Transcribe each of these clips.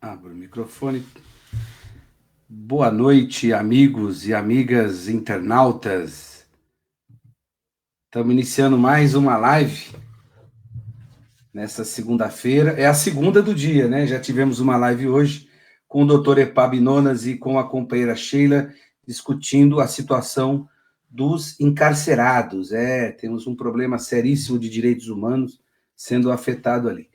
Abro o microfone. Boa noite, amigos e amigas internautas. Estamos iniciando mais uma live nessa segunda-feira. É a segunda do dia, né? Já tivemos uma live hoje com o Dr. Epab Nonas e com a companheira Sheila discutindo a situação dos encarcerados. Temos um problema seríssimo de direitos humanos sendo afetado ali.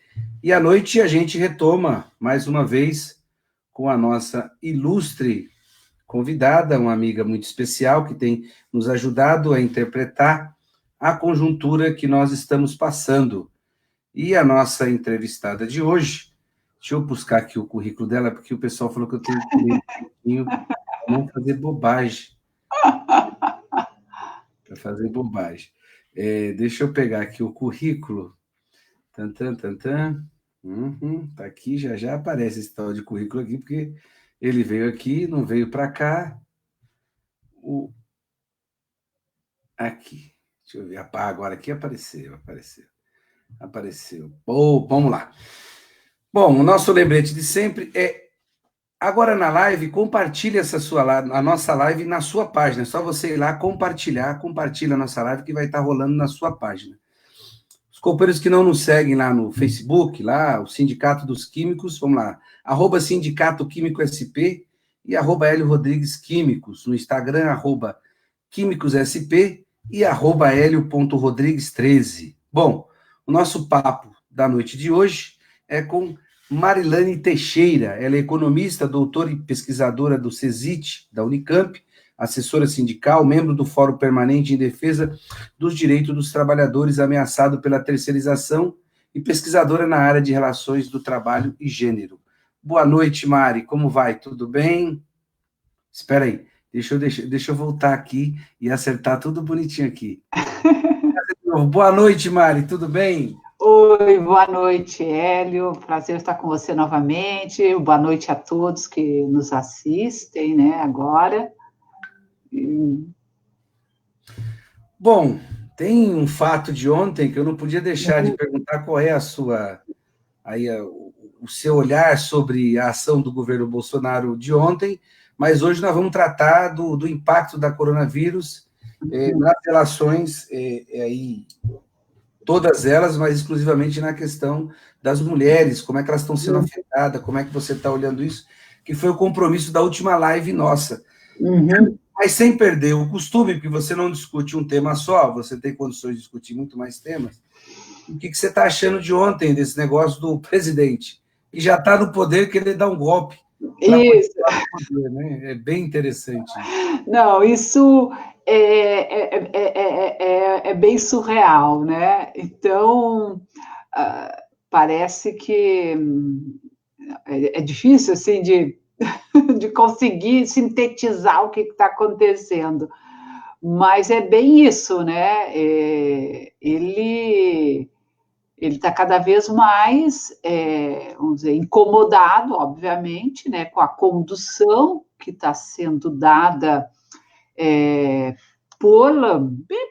E à noite a gente retoma mais uma vez com a nossa ilustre convidada, uma amiga muito especial que tem nos ajudado a interpretar a conjuntura que nós estamos passando. E a nossa entrevistada de hoje, deixa eu buscar aqui o currículo dela, porque o pessoal falou que eu tenho que ler um pouquinho para não fazer bobagem. Para fazer bobagem. Deixa eu pegar aqui o currículo. Tá aqui, já aparece esse tal de currículo aqui, porque ele veio aqui, não veio para cá. Aqui, deixa eu ver, agora aqui apareceu. Bom, vamos lá. Bom, o nosso lembrete de sempre é, agora na live, compartilhe a nossa live na sua página, é só você ir lá compartilha a nossa live que vai estar rolando na sua página. Os companheiros que não nos seguem lá no Facebook, lá, o Sindicato dos Químicos, vamos lá, @Sindicato Químico SP e @Hélio Rodrigues Químicos, no Instagram, @QuímicosSP e @Hélio.Rodrigues13. Bom, o nosso papo da noite de hoje é com Marilane Teixeira. Ela é economista, doutora e pesquisadora do CESIT, da Unicamp, assessora sindical, membro do Fórum Permanente em Defesa dos Direitos dos Trabalhadores ameaçado pela terceirização e pesquisadora na área de relações do trabalho e gênero. Boa noite, Mari. Como vai? Tudo bem? Espera aí. Deixa eu voltar aqui e acertar tudo bonitinho aqui. Boa noite, Mari, tudo bem? Oi, boa noite, Hélio. Prazer estar com você novamente. Boa noite a todos que nos assistem, né, agora. Bom, tem um fato de ontem que eu não podia deixar de perguntar qual é o seu olhar sobre a ação do governo Bolsonaro de ontem, mas hoje nós vamos tratar do impacto da coronavírus nas relações, aí, todas elas, mas exclusivamente na questão das mulheres, como é que elas estão sendo afetadas, como é que você está olhando isso, que foi o compromisso da última live nossa. Mas sem perder o costume, porque você não discute um tema só, você tem condições de discutir muito mais temas. O que você está achando de ontem, desse negócio do presidente, que já está no poder, querer dar um golpe para continuar no poder, né? É bem interessante. Não, isso é bem surreal, né? Então, parece que é difícil, assim, de conseguir sintetizar o que está acontecendo. Mas é bem isso, né? Ele está cada vez mais, vamos dizer, incomodado, obviamente, né, com a condução que está sendo dada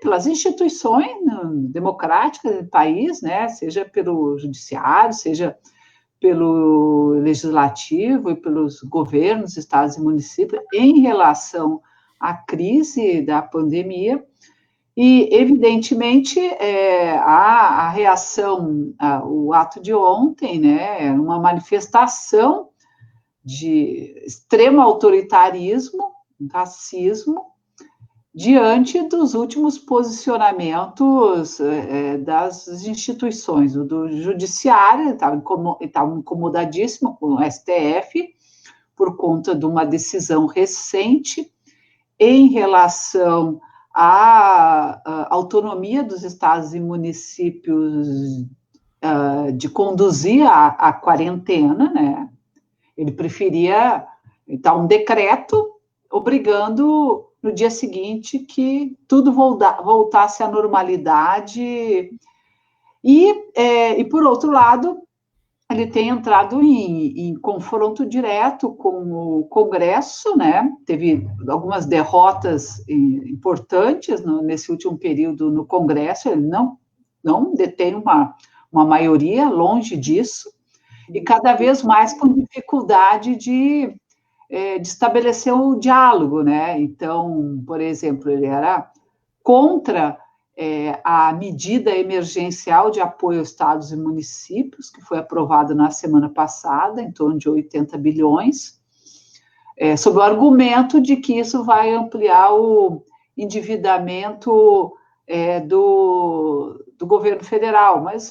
pelas instituições democráticas do país, né, seja pelo judiciário, seja pelo legislativo e pelos governos, estados e municípios, em relação à crise da pandemia. E, evidentemente, a reação, o ato de ontem, né, é uma manifestação de extremo autoritarismo, racismo, diante dos últimos posicionamentos das instituições. O do judiciário estava incomodadíssimo com o STF, por conta de uma decisão recente em relação à autonomia dos estados e municípios de conduzir a quarentena, né? Ele preferia, então, um decreto obrigando no dia seguinte que tudo voltasse à normalidade. E por outro lado, ele tem entrado em confronto direto com o Congresso, né? Teve algumas derrotas importantes nesse último período no Congresso, ele não detém uma maioria, longe disso, e cada vez mais com dificuldade de estabelecer o diálogo, né? Então, por exemplo, ele era contra a medida emergencial de apoio aos estados e municípios, que foi aprovada na semana passada, em torno de 80 bilhões, sob o argumento de que isso vai ampliar o endividamento do governo federal. Mas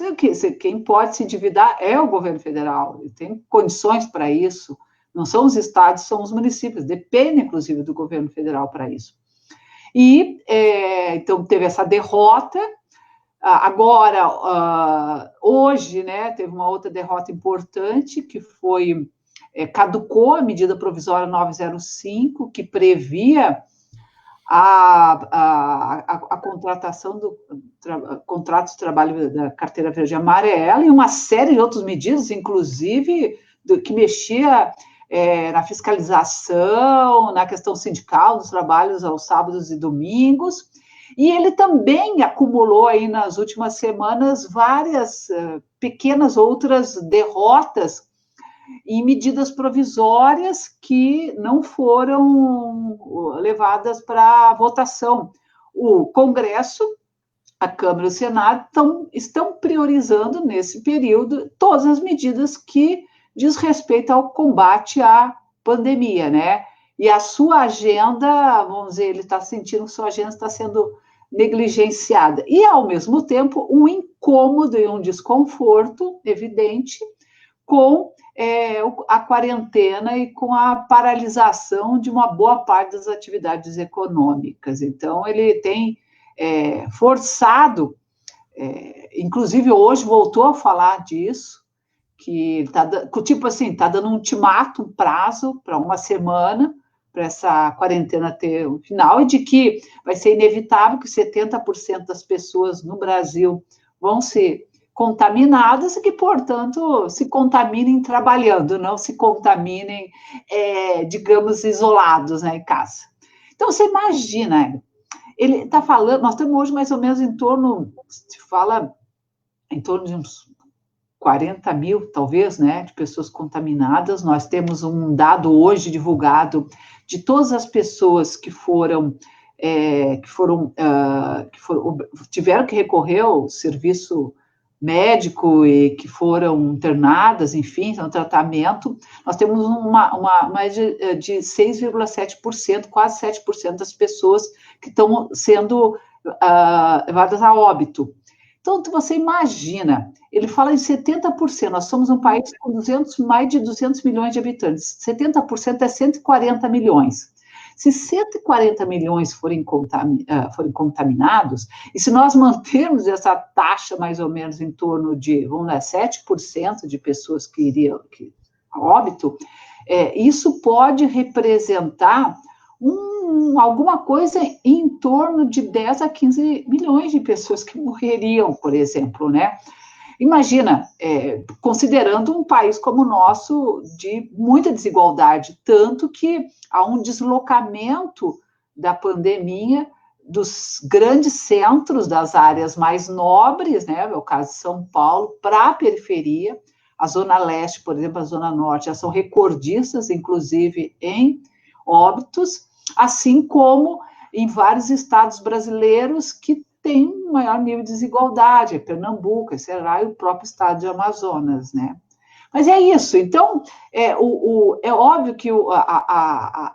quem pode se endividar é o governo federal, ele tem condições para isso, não são os estados, são os municípios, depende, inclusive, do governo federal para isso. E, então, teve essa derrota. Agora, hoje, né, teve uma outra derrota importante, que foi, caducou a medida provisória 905, que previa a contratação do contrato de trabalho da carteira verde e amarela, e uma série de outras medidas, inclusive, que mexia na fiscalização, na questão sindical dos trabalhos aos sábados e domingos, e ele também acumulou aí nas últimas semanas várias pequenas outras derrotas em medidas provisórias que não foram levadas para votação. O Congresso, a Câmara e o Senado estão priorizando nesse período todas as medidas que diz respeito ao combate à pandemia, né? E a sua agenda, vamos dizer, ele está sentindo que sua agenda está sendo negligenciada. E, ao mesmo tempo, um incômodo e um desconforto evidente com a quarentena e com a paralisação de uma boa parte das atividades econômicas. Então, ele tem forçado, inclusive hoje voltou a falar disso, que tipo assim, está dando um ultimato, um prazo para uma semana, para essa quarentena ter um final, e de que vai ser inevitável que 70% das pessoas no Brasil vão ser contaminadas e que, portanto, se contaminem trabalhando, não se contaminem, digamos, isolados, né, em casa. Então, você imagina, ele está falando, nós temos hoje mais ou menos em torno de uns 40 mil, talvez, né, de pessoas contaminadas. Nós temos um dado hoje divulgado de todas as pessoas que tiveram que recorrer ao serviço médico e que foram internadas, enfim, no tratamento. Nós temos mais de 6,7%, quase 7% das pessoas que estão sendo levadas a óbito. Então, você imagina, ele fala em 70%, nós somos um país com mais de 200 milhões de habitantes, 70% é 140 milhões. Se 140 milhões forem contaminados, e se nós mantermos essa taxa mais ou menos em torno de, vamos lá, 7% de pessoas que iriam a óbito, isso pode representar alguma coisa em torno de 10 a 15 milhões de pessoas que morreriam, por exemplo, né? Imagina, considerando um país como o nosso, de muita desigualdade, tanto que há um deslocamento da pandemia dos grandes centros, das áreas mais nobres, né? É o caso de São Paulo, para a periferia. A Zona Leste, por exemplo, a Zona Norte, já são recordistas, inclusive, em óbitos, assim como em vários estados brasileiros que têm um maior nível de desigualdade, Pernambuco, Ceará e o próprio estado de Amazonas, né? Mas é isso. Então, é óbvio que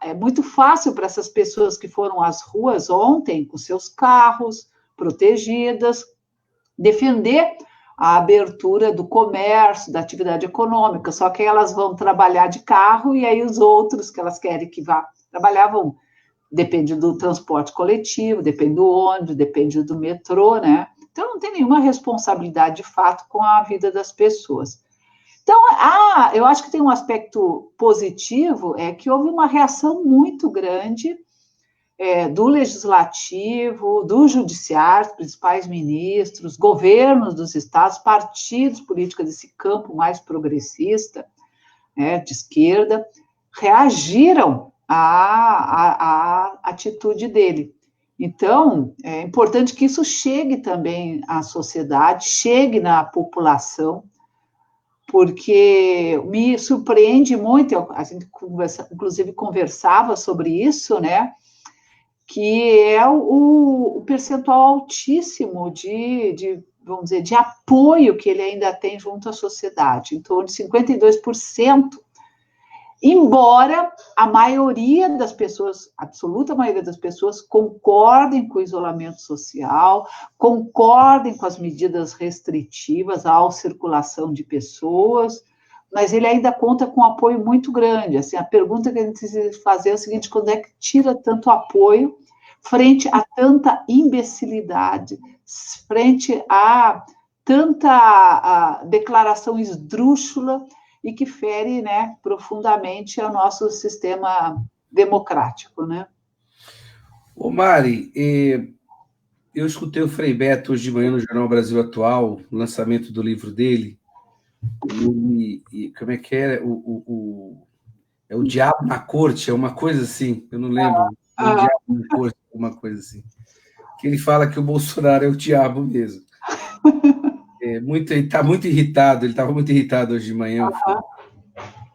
é muito fácil para essas pessoas que foram às ruas ontem, com seus carros protegidas, defender a abertura do comércio, da atividade econômica, só que elas vão trabalhar de carro e aí os outros que elas querem que vá trabalhar vão. Depende do transporte coletivo, depende do ônibus, depende do metrô, né? Então, não tem nenhuma responsabilidade, de fato, com a vida das pessoas. Então, eu acho que tem um aspecto positivo, que houve uma reação muito grande do legislativo, do judiciário, principais ministros, governos dos estados, partidos políticos desse campo mais progressista, de esquerda, reagiram à atitude dele. Então, é importante que isso chegue também à sociedade, chegue na população, porque me surpreende muito, a gente inclusive conversava sobre isso, né? Que é o percentual altíssimo vamos dizer, de apoio que ele ainda tem junto à sociedade, em torno de 52%, embora a maioria das pessoas, a absoluta maioria das pessoas, concordem com o isolamento social, concordem com as medidas restritivas à circulação de pessoas, mas ele ainda conta com um apoio muito grande. Assim, a pergunta que a gente precisa fazer é o seguinte: quando é que tira tanto apoio frente a tanta imbecilidade, frente a tanta declaração esdrúxula e que fere, né, profundamente o nosso sistema democrático, né? Ô Mari, eu escutei o Frei Beto hoje de manhã no Jornal Brasil Atual, o lançamento do livro dele, e como é que era? É o Diabo na Corte, é uma coisa assim, eu não lembro. O Diabo na Corte, uma coisa assim. Que ele fala que o Bolsonaro é o diabo mesmo. Ele está muito irritado, ele estava muito irritado hoje de manhã.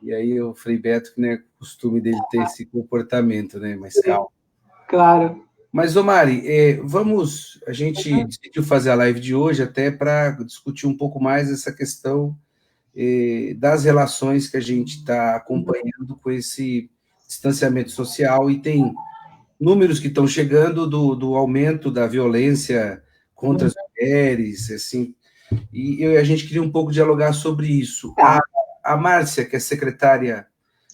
E aí o Frei Beto, que não é costume dele ter esse comportamento, né? Mais calmo. Claro. Mas, ô Mari, a gente decidiu fazer a live de hoje até para discutir um pouco mais essa questão das relações que a gente está acompanhando com esse distanciamento social, e tem números que estão chegando do aumento da violência contra as mulheres, assim, e a gente queria um pouco dialogar sobre isso. A Márcia, que é secretária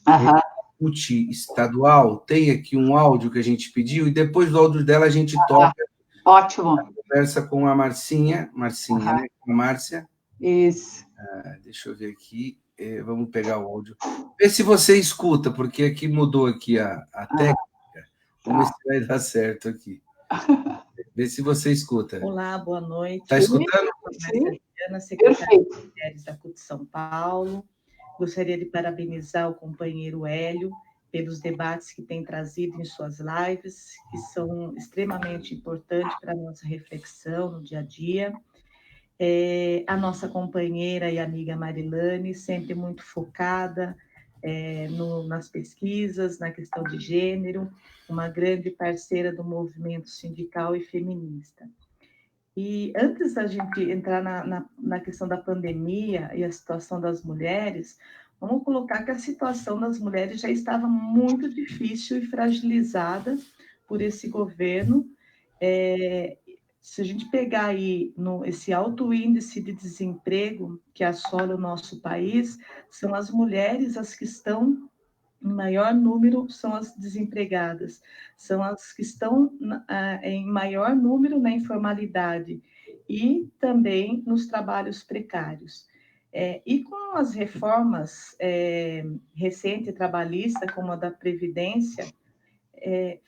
da CUT estadual, tem aqui um áudio que a gente pediu, e depois do áudio dela a gente toca. Ótimo. Conversa com a Marcinha, né? Com a Márcia. Isso. Deixa eu ver aqui. Vamos pegar o áudio. Vê se você escuta, porque aqui mudou aqui a técnica. Vamos ver se vai dar certo aqui. Vê se você escuta. Olá, boa noite. Está escutando? Sim. Ana, secretária de Mulheres da CUT São Paulo. Gostaria de parabenizar o companheiro Hélio pelos debates que tem trazido em suas lives, que são extremamente importantes para a nossa reflexão no dia a dia. A nossa companheira e amiga Marilane, sempre muito focada nas pesquisas, na questão de gênero, uma grande parceira do movimento sindical e feminista. E antes da gente entrar na questão da pandemia e a situação das mulheres, vamos colocar que a situação das mulheres já estava muito difícil e fragilizada por esse governo. Se a gente pegar aí esse alto índice de desemprego que assola o nosso país, são as mulheres as que estão em maior número, são as desempregadas, são as que estão em maior número na informalidade e também nos trabalhos precários. E com as reformas recentes trabalhistas, como a da Previdência,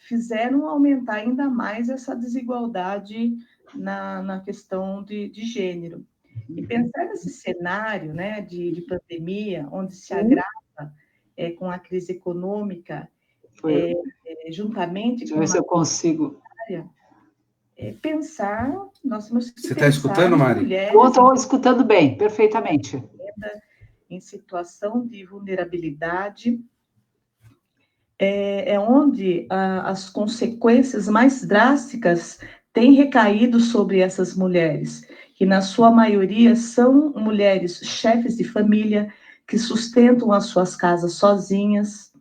fizeram aumentar ainda mais essa desigualdade na questão de gênero. E pensar nesse cenário, né, de pandemia, onde se agrava com a crise econômica, juntamente Deixa eu ver se eu consigo. Pensar, nós temos que Você está escutando, Mari? Estou escutando bem, perfeitamente. Em situação de vulnerabilidade, onde as consequências mais drásticas têm recaído sobre essas mulheres, que na sua maioria são mulheres chefes de família, que sustentam as suas casas sozinhas.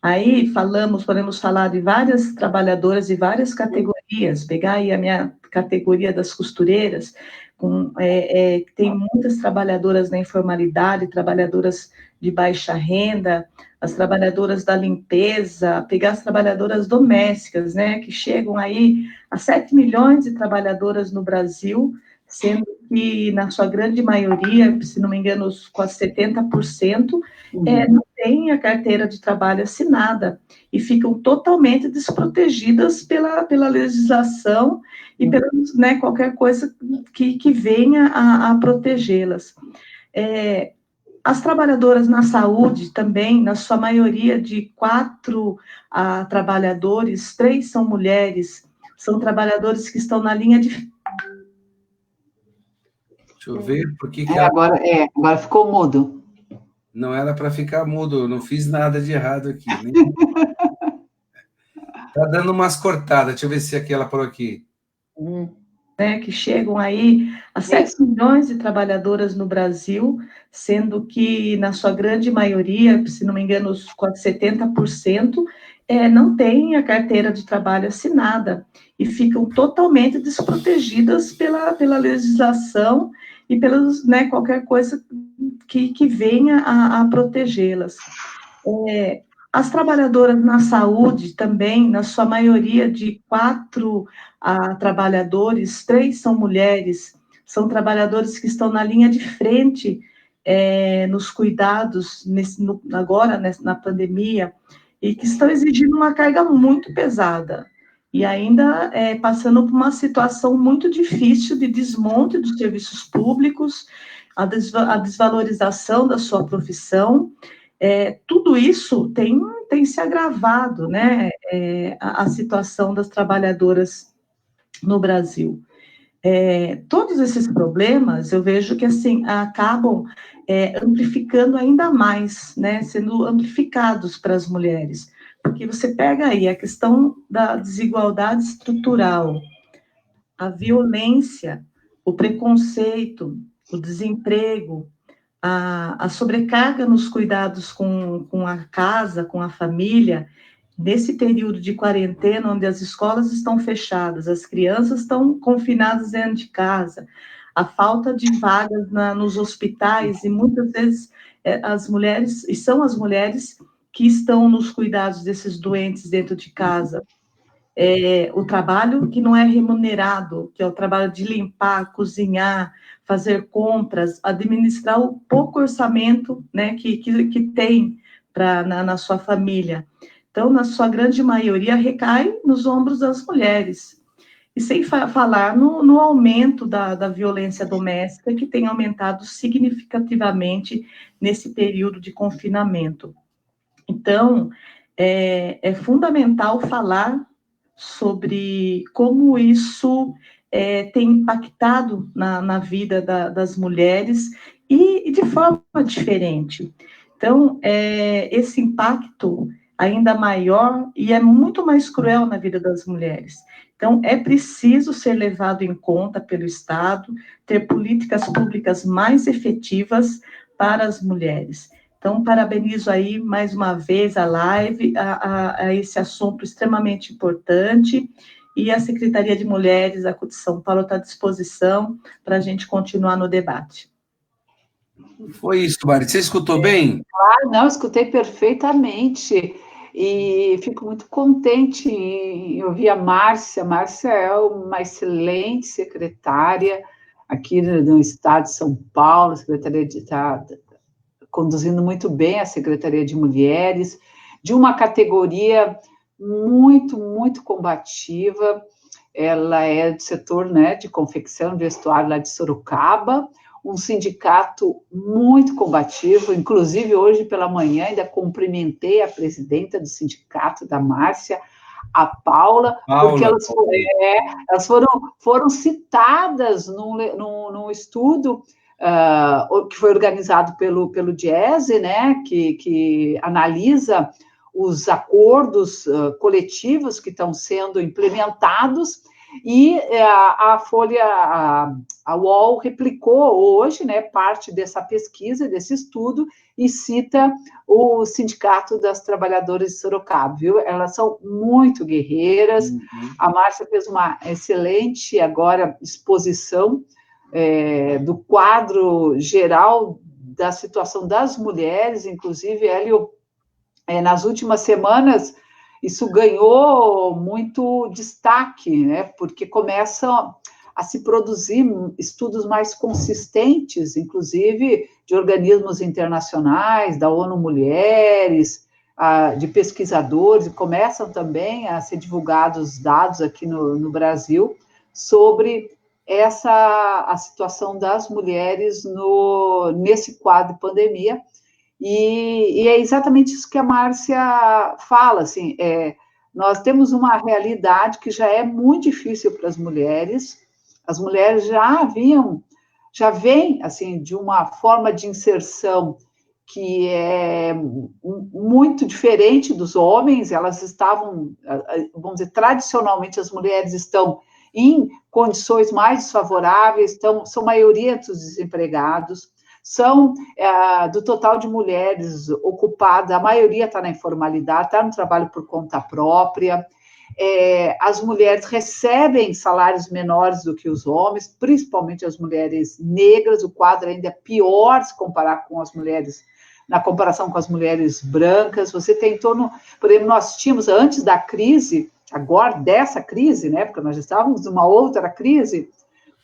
Aí podemos falar de várias trabalhadoras de várias categorias, pegar aí a minha categoria das costureiras, tem muitas trabalhadoras na informalidade, trabalhadoras de baixa renda, as trabalhadoras da limpeza, pegar as trabalhadoras domésticas, né, que chegam aí a 7 milhões de trabalhadoras no Brasil, sendo que, na sua grande maioria, se não me engano, quase 70%, não tem a carteira de trabalho assinada e ficam totalmente desprotegidas pela legislação e pela, né, qualquer coisa que venha a protegê-las. As trabalhadoras na saúde também, na sua maioria de 4 trabalhadores, 3 são mulheres, são trabalhadores que estão na linha de... Deixa Deixa eu ver por que Agora ficou mudo. Não era para ficar mudo, eu não fiz nada de errado aqui. Tá dando umas cortadas, deixa eu ver se aquela por aqui. Né, que chegam aí a 7 milhões de trabalhadoras no Brasil, sendo que, na sua grande maioria, se não me engano, quase 70%, não tem a carteira de trabalho assinada e ficam totalmente desprotegidas pela legislação e pelos, né, qualquer coisa que venha a protegê-las. As trabalhadoras na saúde também, na sua maioria de 4 trabalhadores, 3 são mulheres, são trabalhadores que estão na linha de frente nos cuidados agora, na pandemia, e que estão exigindo uma carga muito pesada, e ainda passando por uma situação muito difícil de desmonte dos serviços públicos, a desvalorização da sua profissão. Tudo isso tem se agravado, né, a situação das trabalhadoras no Brasil. Todos esses problemas, eu vejo que, assim, acabam amplificando ainda mais, né, sendo amplificados para as mulheres, porque você pega aí a questão da desigualdade estrutural, a violência, o preconceito, o desemprego, a sobrecarga nos cuidados com a casa, com a família, nesse período de quarentena, onde as escolas estão fechadas, as crianças estão confinadas dentro de casa, a falta de vagas nos hospitais, e muitas vezes as mulheres, e são as mulheres que estão nos cuidados desses doentes dentro de casa. O trabalho que não é remunerado, que é o trabalho de limpar, cozinhar, fazer compras, administrar o pouco orçamento, né, que tem na sua família. Então, na sua grande maioria, recai nos ombros das mulheres. E sem falar no aumento da violência doméstica, que tem aumentado significativamente nesse período de confinamento. Então, é fundamental falar sobre como isso tem impactado na vida das mulheres e de forma diferente. Então, esse impacto ainda maior e é muito mais cruel na vida das mulheres. Então, é preciso ser levado em conta pelo Estado, ter políticas públicas mais efetivas para as mulheres. Então, parabenizo aí mais uma vez a live, a esse assunto extremamente importante, e a Secretaria de Mulheres da CUT São Paulo está à disposição para a gente continuar no debate. Foi isso, Mari. Você escutou bem? Claro, não, escutei perfeitamente. E fico muito contente em ouvir a Márcia. Márcia é uma excelente secretária aqui no estado de São Paulo, secretaria de Estado, conduzindo muito bem a Secretaria de Mulheres, de uma categoria muito, muito combativa. Ela é do setor, né, de confecção e vestuário lá de Sorocaba, um sindicato muito combativo. Inclusive, hoje pela manhã, ainda cumprimentei a presidenta do sindicato, da Márcia, a Paula, porque elas foram citadas num estudo que foi organizado pelo DIESE, né, que analisa os acordos coletivos que estão sendo implementados, e a UOL replicou hoje, né, parte dessa pesquisa, desse estudo, e cita o Sindicato das Trabalhadoras de Sorocaba, viu? Elas são muito guerreiras. A Márcia fez uma excelente, agora, exposição do quadro geral da situação das mulheres. Inclusive, Hélio, nas últimas semanas, isso ganhou muito destaque, né, porque começam a se produzir estudos mais consistentes, inclusive de organismos internacionais, da ONU Mulheres, de pesquisadores, e começam também a ser divulgados dados aqui no Brasil sobre a situação das mulheres nesse quadro de pandemia. E é exatamente isso que a Márcia fala, assim, nós temos uma realidade que já é muito difícil para as mulheres já já vem, assim, de uma forma de inserção que é muito diferente dos homens. Elas estavam, vamos dizer, tradicionalmente as mulheres estão em condições mais desfavoráveis, são maioria dos desempregados, são, do total de mulheres ocupadas, a maioria está na informalidade, está no trabalho por conta própria. As mulheres recebem salários menores do que os homens, principalmente as mulheres negras. O quadro ainda é pior se comparar com as mulheres, na comparação com as mulheres brancas. Você tem em torno, por exemplo, nós tínhamos antes da crise, agora dessa crise, né, porque nós estávamos numa outra crise,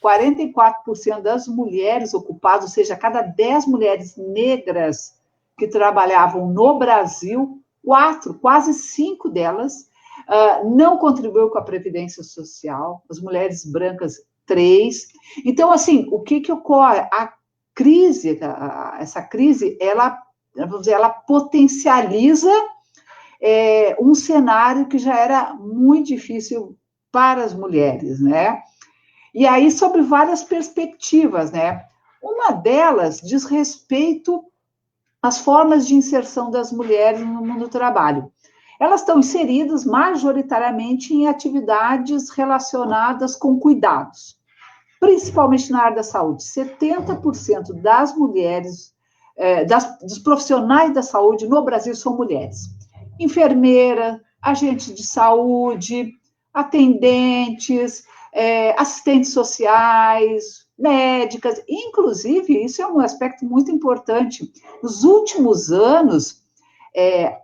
44% das mulheres ocupadas, ou seja, a cada 10 mulheres negras que trabalhavam no Brasil, 4, quase 5 delas, não contribuiu com a Previdência Social, as mulheres brancas, 3. Então, assim, o que ocorre? A crise, essa crise, ela potencializa um cenário que já era muito difícil para as mulheres, né? E aí, sobre várias perspectivas, né? Uma delas diz respeito às formas de inserção das mulheres no mundo do trabalho. Elas estão inseridas majoritariamente em atividades relacionadas com cuidados, principalmente na área da saúde. 70% das mulheres, dos profissionais da saúde no Brasil são mulheres. Enfermeira, agente de saúde, atendentes, assistentes sociais, médicas. Inclusive, isso é um aspecto muito importante. Nos últimos anos,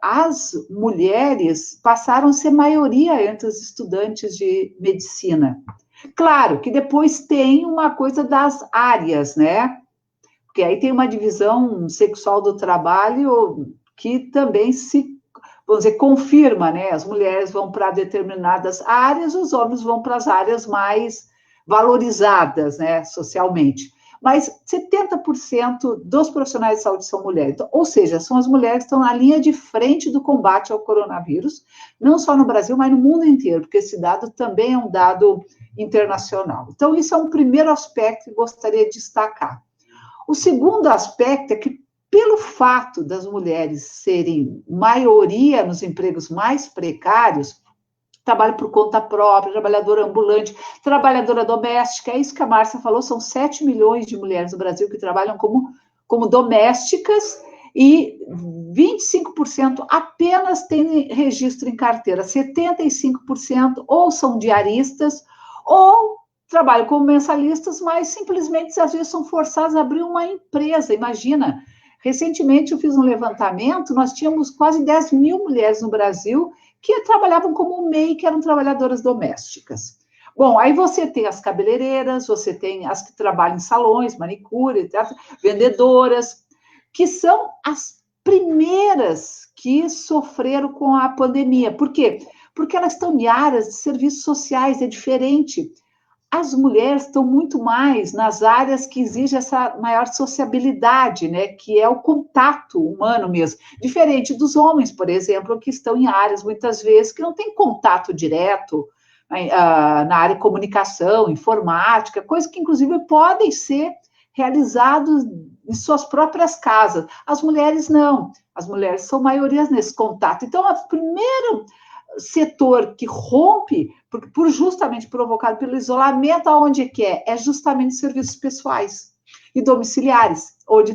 as mulheres passaram a ser maioria entre os estudantes de medicina. Claro que depois tem uma coisa das áreas, né? Porque aí tem uma divisão sexual do trabalho que também vamos dizer, confirma, né? As mulheres vão para determinadas áreas, os homens vão para as áreas mais valorizadas, né, socialmente. Mas 70% dos profissionais de saúde são mulheres. Então, ou seja, são as mulheres que estão na linha de frente do combate ao coronavírus, não só no Brasil, mas no mundo inteiro, porque esse dado também é um dado internacional. Então, isso é um primeiro aspecto que gostaria de destacar. O segundo aspecto é que, pelo fato das mulheres serem maioria nos empregos mais precários, trabalho por conta própria, trabalhadora ambulante, trabalhadora doméstica, é isso que a Márcia falou, são 7 milhões de mulheres no Brasil que trabalham como domésticas e 25% apenas têm registro em carteira, 75% ou são diaristas ou trabalham como mensalistas, mas simplesmente às vezes são forçadas a abrir uma empresa, imagina. Recentemente eu fiz um levantamento, nós tínhamos quase 10 mil mulheres no Brasil que trabalhavam como MEI, que eram trabalhadoras domésticas. Bom, aí você tem as cabeleireiras, você tem as que trabalham em salões, manicure, etc., vendedoras, que são as primeiras que sofreram com a pandemia. Por quê? Porque elas estão em áreas de serviços sociais, é diferente. As mulheres estão muito mais nas áreas que exigem essa maior sociabilidade, né, que é o contato humano mesmo, diferente dos homens, por exemplo, que estão em áreas, muitas vezes, que não tem contato direto, na área de comunicação, informática, coisas que, inclusive, podem ser realizadas em suas próprias casas. As mulheres não, as mulheres são maiorias nesse contato. Então, o primeiro setor que rompe, justamente provocado pelo isolamento, aonde que é justamente serviços pessoais e domiciliares, onde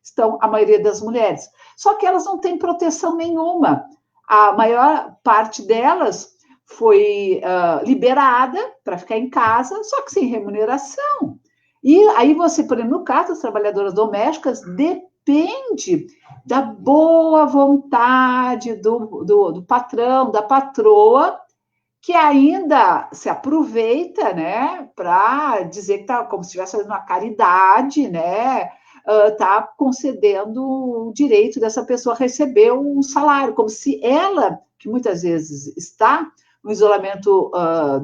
estão a maioria das mulheres. Só que elas não têm proteção nenhuma. A maior parte delas foi liberada para ficar em casa, só que sem remuneração. E aí você, por exemplo, no caso das trabalhadoras domésticas, depende da boa vontade do patrão, da patroa, que ainda se aproveita, né, para dizer que está como se estivesse fazendo uma caridade, né, está concedendo o direito dessa pessoa a receber um salário, como se ela, que muitas vezes está no isolamento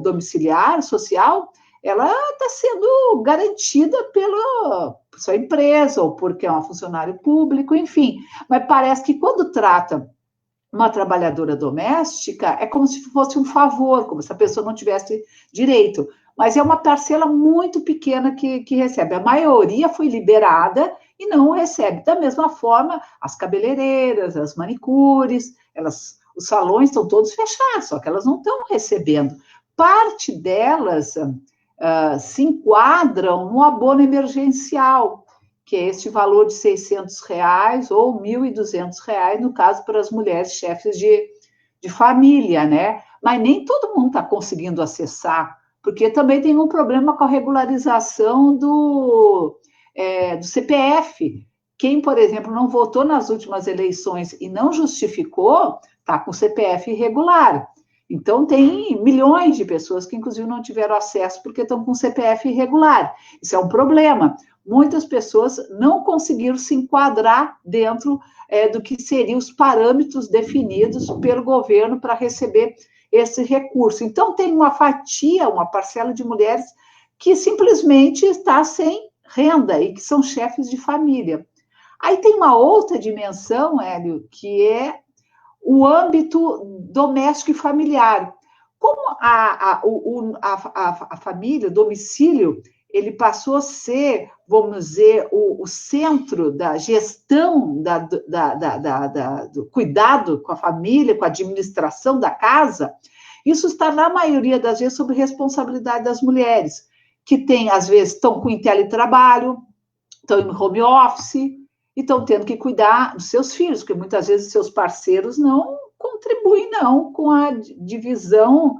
domiciliar, social, ela está sendo garantida pela sua empresa, ou porque é um funcionário público, enfim. Mas parece que quando trata uma trabalhadora doméstica, é como se fosse um favor, como se a pessoa não tivesse direito. mas é uma parcela muito pequena que recebe. A maioria foi liberada e não recebe. Da mesma forma, as cabeleireiras, as manicures, os salões estão todos fechados, só que elas não estão recebendo. Parte delas se enquadram no abono emergencial, que é este valor de R$600 ou R$1.200, no caso, para as mulheres chefes de família, né? Mas nem todo mundo está conseguindo acessar, porque também tem um problema com a regularização do CPF. Quem, por exemplo, não votou nas últimas eleições e não justificou, está com CPF irregular. Então, tem milhões de pessoas que, inclusive, não tiveram acesso porque estão com CPF irregular. Isso é um problema. Muitas pessoas não conseguiram se enquadrar dentro do que seriam os parâmetros definidos pelo governo para receber esse recurso. Então, tem uma fatia, uma parcela de mulheres que simplesmente está sem renda e que são chefes de família. Aí tem uma outra dimensão, Hélio, que é o âmbito doméstico e familiar. Como a família, o domicílio, ele passou a ser, vamos dizer, o centro da gestão, do cuidado com a família, com a administração da casa, isso está, na maioria das vezes, sob responsabilidade das mulheres, que às vezes, estão com teletrabalho, estão em home office, e estão tendo que cuidar dos seus filhos, porque muitas vezes seus parceiros não contribuem, não, com a divisão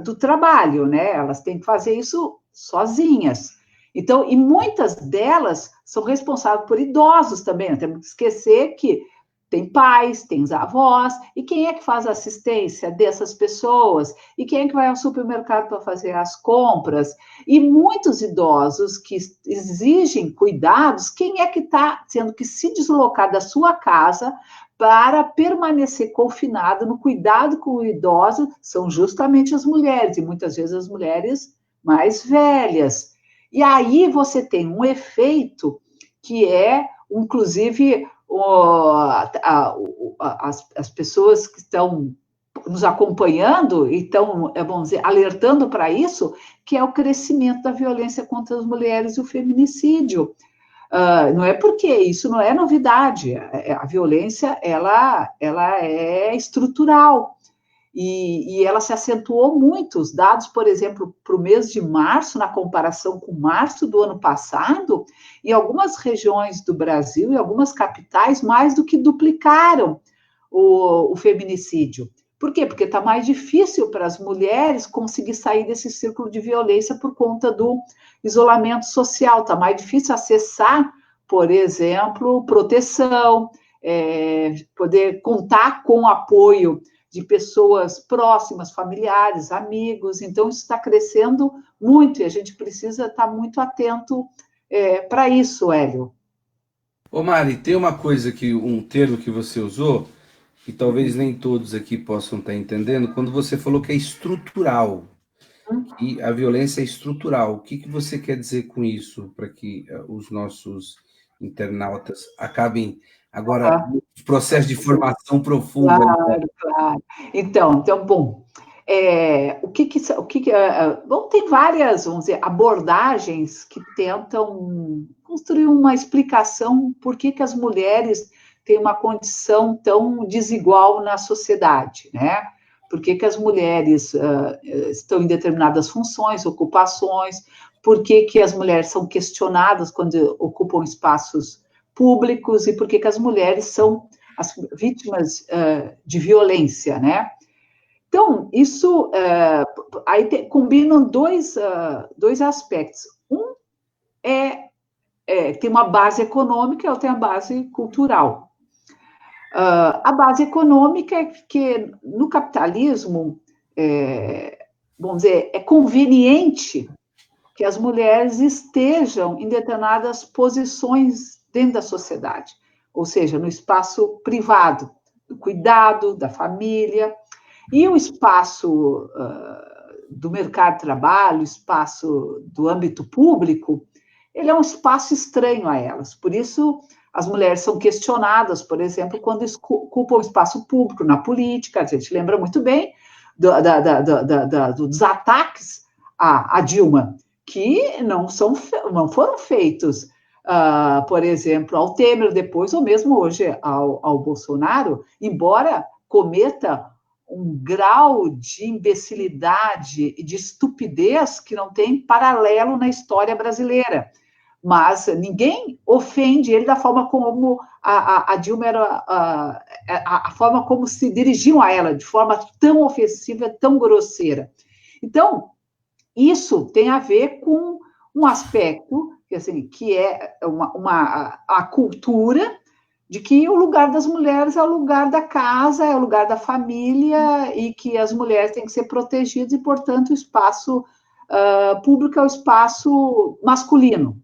do trabalho, né? Elas têm que fazer isso sozinhas. Então, e muitas delas são responsáveis por idosos também, não temos que esquecer que tem pais, tem avós, e quem é que faz a assistência dessas pessoas? E quem é que vai ao supermercado para fazer as compras? E muitos idosos que exigem cuidados, quem é que está tendo que se deslocar da sua casa para permanecer confinado no cuidado com o idoso? São justamente as mulheres, e muitas vezes as mulheres mais velhas. E aí você tem um efeito que é, inclusive, as pessoas que estão nos acompanhando e estão, vamos dizer, alertando para isso, que é o crescimento da violência contra as mulheres e o feminicídio. Não é porque isso não é novidade, a violência ela é estrutural. E ela se acentuou muito. Os dados, por exemplo, para o mês de março, na comparação com março do ano passado, em algumas regiões do Brasil, em algumas capitais, mais do que duplicaram o feminicídio. Por quê? Porque está mais difícil para as mulheres conseguir sair desse círculo de violência por conta do isolamento social. Está mais difícil acessar, por exemplo, proteção, poder contar com o apoio de pessoas próximas, familiares, amigos. Então, isso está crescendo muito e a gente precisa estar muito atento para isso, Hélio. Ô Mari, tem uma coisa um termo que você usou, que talvez nem todos aqui possam estar entendendo, quando você falou que é estrutural, que a violência é estrutural. O que você quer dizer com isso, para que os nossos internautas acabem agora no processo de formação profunda? Claro. Então, bom, bom, tem várias, vamos dizer, abordagens que tentam construir uma explicação por que as mulheres têm uma condição tão desigual na sociedade, né? Por que as mulheres estão em determinadas funções, ocupações, por que as mulheres são questionadas quando ocupam espaços públicos e por que as mulheres são as vítimas de violência, né? Então, isso aí combinam dois aspectos. Um tem uma base econômica e outro tem a base cultural. A base econômica é que no capitalismo, vamos dizer, é conveniente que as mulheres estejam em determinadas posições dentro da sociedade, ou seja, no espaço privado, do cuidado, da família, e o espaço do mercado de trabalho, o espaço do âmbito público, ele é um espaço estranho a elas. Por isso, as mulheres são questionadas, por exemplo, quando ocupam o espaço público na política. A gente lembra muito bem dos ataques a Dilma, que não foram feitos, por exemplo, ao Temer depois, ou mesmo hoje ao Bolsonaro, embora cometa um grau de imbecilidade e de estupidez que não tem paralelo na história brasileira. Mas ninguém ofende ele da forma como a Dilma era, a forma como se dirigiam a ela, de forma tão ofensiva, tão grosseira. Então, isso tem a ver com um aspecto assim, que é a cultura de que o lugar das mulheres é o lugar da casa, é o lugar da família, e que as mulheres têm que ser protegidas, e, portanto, o espaço público é o espaço masculino.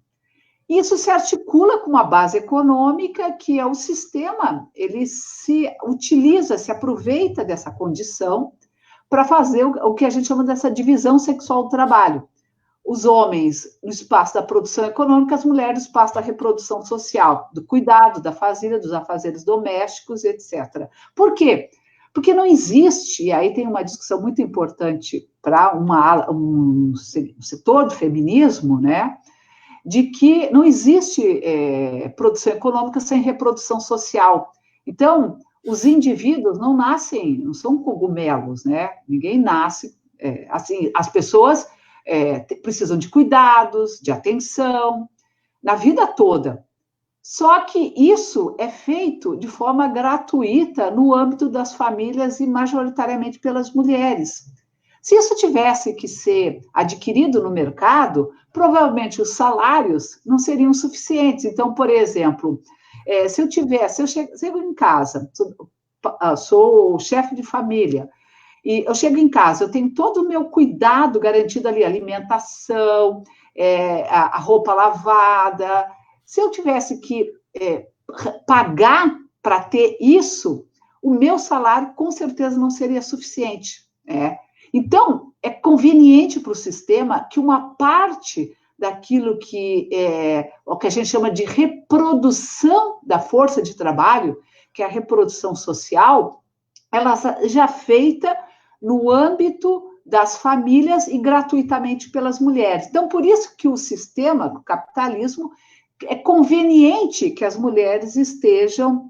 Isso se articula com uma base econômica, que é o sistema, ele se utiliza, se aproveita dessa condição para fazer o que a gente chama dessa divisão sexual do trabalho. Os homens no espaço da produção econômica, as mulheres no espaço da reprodução social, do cuidado, da fazenda, dos afazeres domésticos, etc. Por quê? Porque não existe, e aí tem uma discussão muito importante para um setor do feminismo, né, de que não existe produção econômica sem reprodução social. Então, os indivíduos não nascem, não são cogumelos, né? Ninguém nasce assim. As pessoas precisam de cuidados, de atenção, na vida toda. Só que isso é feito de forma gratuita no âmbito das famílias e majoritariamente pelas mulheres. Se isso tivesse que ser adquirido no mercado, provavelmente os salários não seriam suficientes. Então, por exemplo, se eu chego em casa, sou chefe de família, e eu chego em casa, eu tenho todo o meu cuidado garantido ali, alimentação, a roupa lavada. Se eu tivesse que pagar para ter isso, o meu salário com certeza não seria suficiente, né? Então, é conveniente para o sistema que uma parte daquilo que o que a gente chama de reprodução da força de trabalho, que é a reprodução social, ela já é feita no âmbito das famílias e gratuitamente pelas mulheres. Então, por isso que o sistema, o capitalismo, é conveniente que as mulheres estejam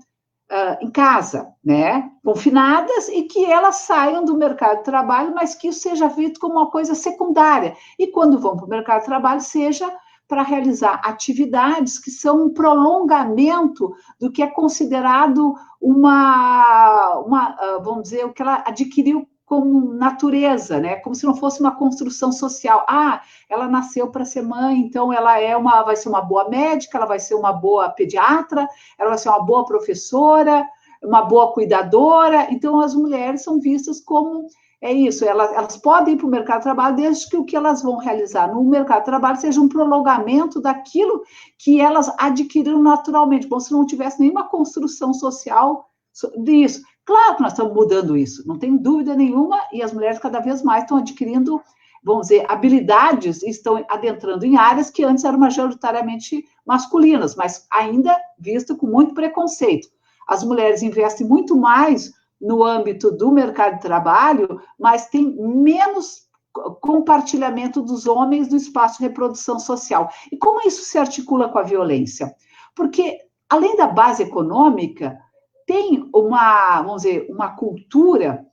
em casa, né, confinadas, e que elas saiam do mercado de trabalho, mas que isso seja visto como uma coisa secundária. E quando vão para o mercado de trabalho, seja para realizar atividades que são um prolongamento do que é considerado vamos dizer, o que ela adquiriu como natureza, né? Como se não fosse uma construção social. Ela nasceu para ser mãe, então ela vai ser uma boa médica, ela vai ser uma boa pediatra, ela vai ser uma boa professora, uma boa cuidadora. Então, as mulheres são vistas como isso, elas podem ir para o mercado de trabalho desde que o que elas vão realizar no mercado de trabalho seja um prolongamento daquilo que elas adquiriram naturalmente, como se não tivesse nenhuma construção social disso. Claro que nós estamos mudando isso, não tem dúvida nenhuma, e as mulheres cada vez mais estão adquirindo, vamos dizer, habilidades, e estão adentrando em áreas que antes eram majoritariamente masculinas, mas ainda vista com muito preconceito. As mulheres investem muito mais no âmbito do mercado de trabalho, mas tem menos compartilhamento dos homens do espaço de reprodução social. E como isso se articula com a violência? Porque, além da base econômica, tem vamos dizer, uma cultura,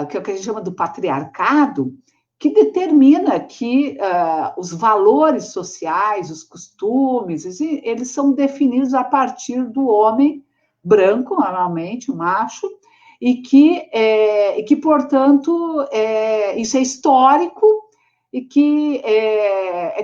que é o que a gente chama do patriarcado, que determina que os valores sociais, os costumes, eles são definidos a partir do homem branco, normalmente, um macho, e que portanto, isso é histórico, e que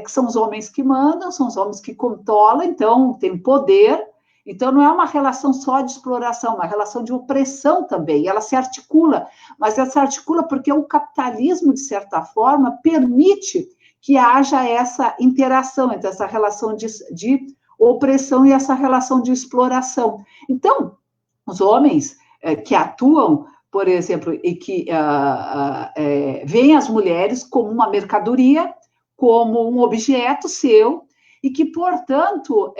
são os homens que mandam, são os homens que controlam, então tem poder. Então, não é uma relação só de exploração, é uma relação de opressão também, e ela se articula, mas ela se articula porque o capitalismo, de certa forma, permite que haja essa interação entre essa relação de opressão e essa relação de exploração. Então, os homens que atuam, por exemplo, e que veem as mulheres como uma mercadoria, como um objeto seu, e que, portanto,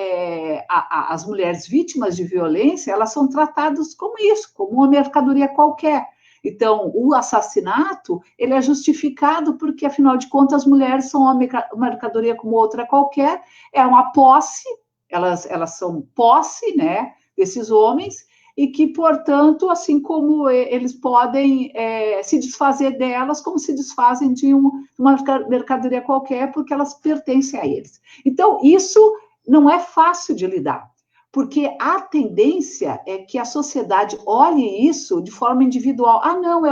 as mulheres vítimas de violência, elas são tratadas como isso, como uma mercadoria qualquer. Então, o assassinato, ele é justificado porque, afinal de contas, as mulheres são uma mercadoria como outra qualquer, é uma posse, elas são posse, né, desses homens, e que, portanto, assim como eles podem se desfazer delas, como se desfazem de uma mercadoria qualquer, porque elas pertencem a eles. Então, isso não é fácil de lidar, porque a tendência é que a sociedade olhe isso de forma individual. Ah, não,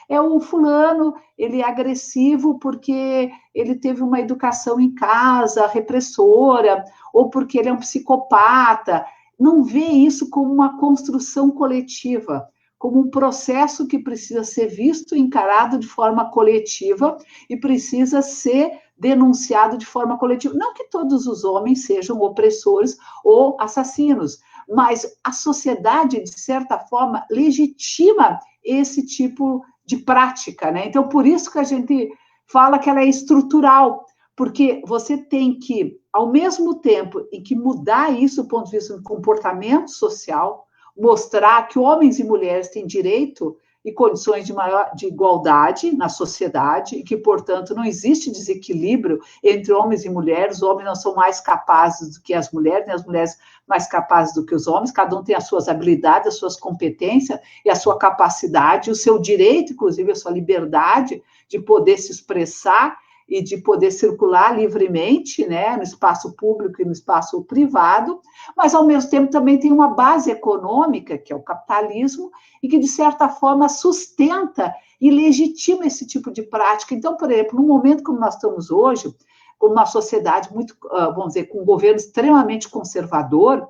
é o fulano, ele é agressivo porque ele teve uma educação em casa repressora, ou porque ele é um psicopata. Não vê isso como uma construção coletiva, como um processo que precisa ser visto e encarado de forma coletiva e precisa ser denunciado de forma coletiva. Não que todos os homens sejam opressores ou assassinos, mas a sociedade, de certa forma, legitima esse tipo de prática, né? Então, por isso que a gente fala que ela é estrutural, porque você tem que, ao mesmo tempo em que mudar isso do ponto de vista do comportamento social, mostrar que homens e mulheres têm direito e condições de igualdade na sociedade, e que, portanto, não existe desequilíbrio entre homens e mulheres, os homens não são mais capazes do que as mulheres, nem as mulheres mais capazes do que os homens, cada um tem as suas habilidades, as suas competências e a sua capacidade, o seu direito, inclusive a sua liberdade de poder se expressar e de poder circular livremente, né, no espaço público e no espaço privado, mas, ao mesmo tempo, também tem uma base econômica, que é o capitalismo, e que, de certa forma, sustenta e legitima esse tipo de prática. Então, por exemplo, no momento como nós estamos hoje, com uma sociedade muito, vamos dizer, com um governo extremamente conservador,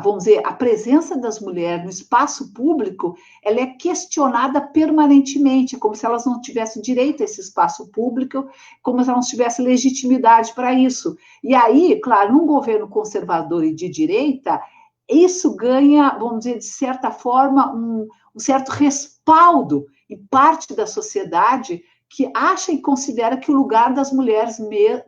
vamos dizer, a presença das mulheres no espaço público, ela é questionada permanentemente, como se elas não tivessem direito a esse espaço público, como se elas não tivessem legitimidade para isso. E aí, claro, num governo conservador e de direita, isso ganha, vamos dizer, de certa forma, um certo respaldo em parte da sociedade que acha e considera que o lugar das mulheres,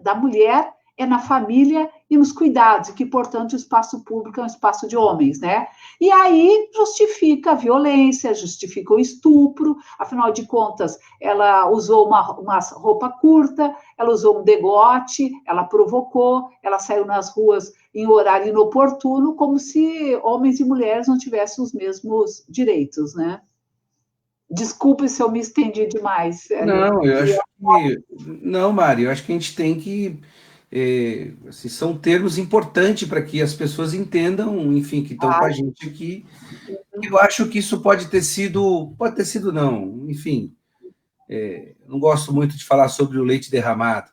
da mulher, é na família e nos cuidados, e que, portanto, o espaço público é um espaço de homens, né? E aí justifica a violência, justifica o estupro, afinal de contas, ela usou uma roupa curta, ela usou um degote, ela provocou, ela saiu nas ruas em horário inoportuno, como se homens e mulheres não tivessem os mesmos direitos, né? Desculpe se eu me estendi demais. Não, eu acho que. Não, Mari, eu acho que a gente tem que. Assim, são termos importantes para que as pessoas entendam, enfim, que estão com a gente aqui. Eu acho que isso pode ter sido não, enfim, não gosto muito de falar sobre o leite derramado,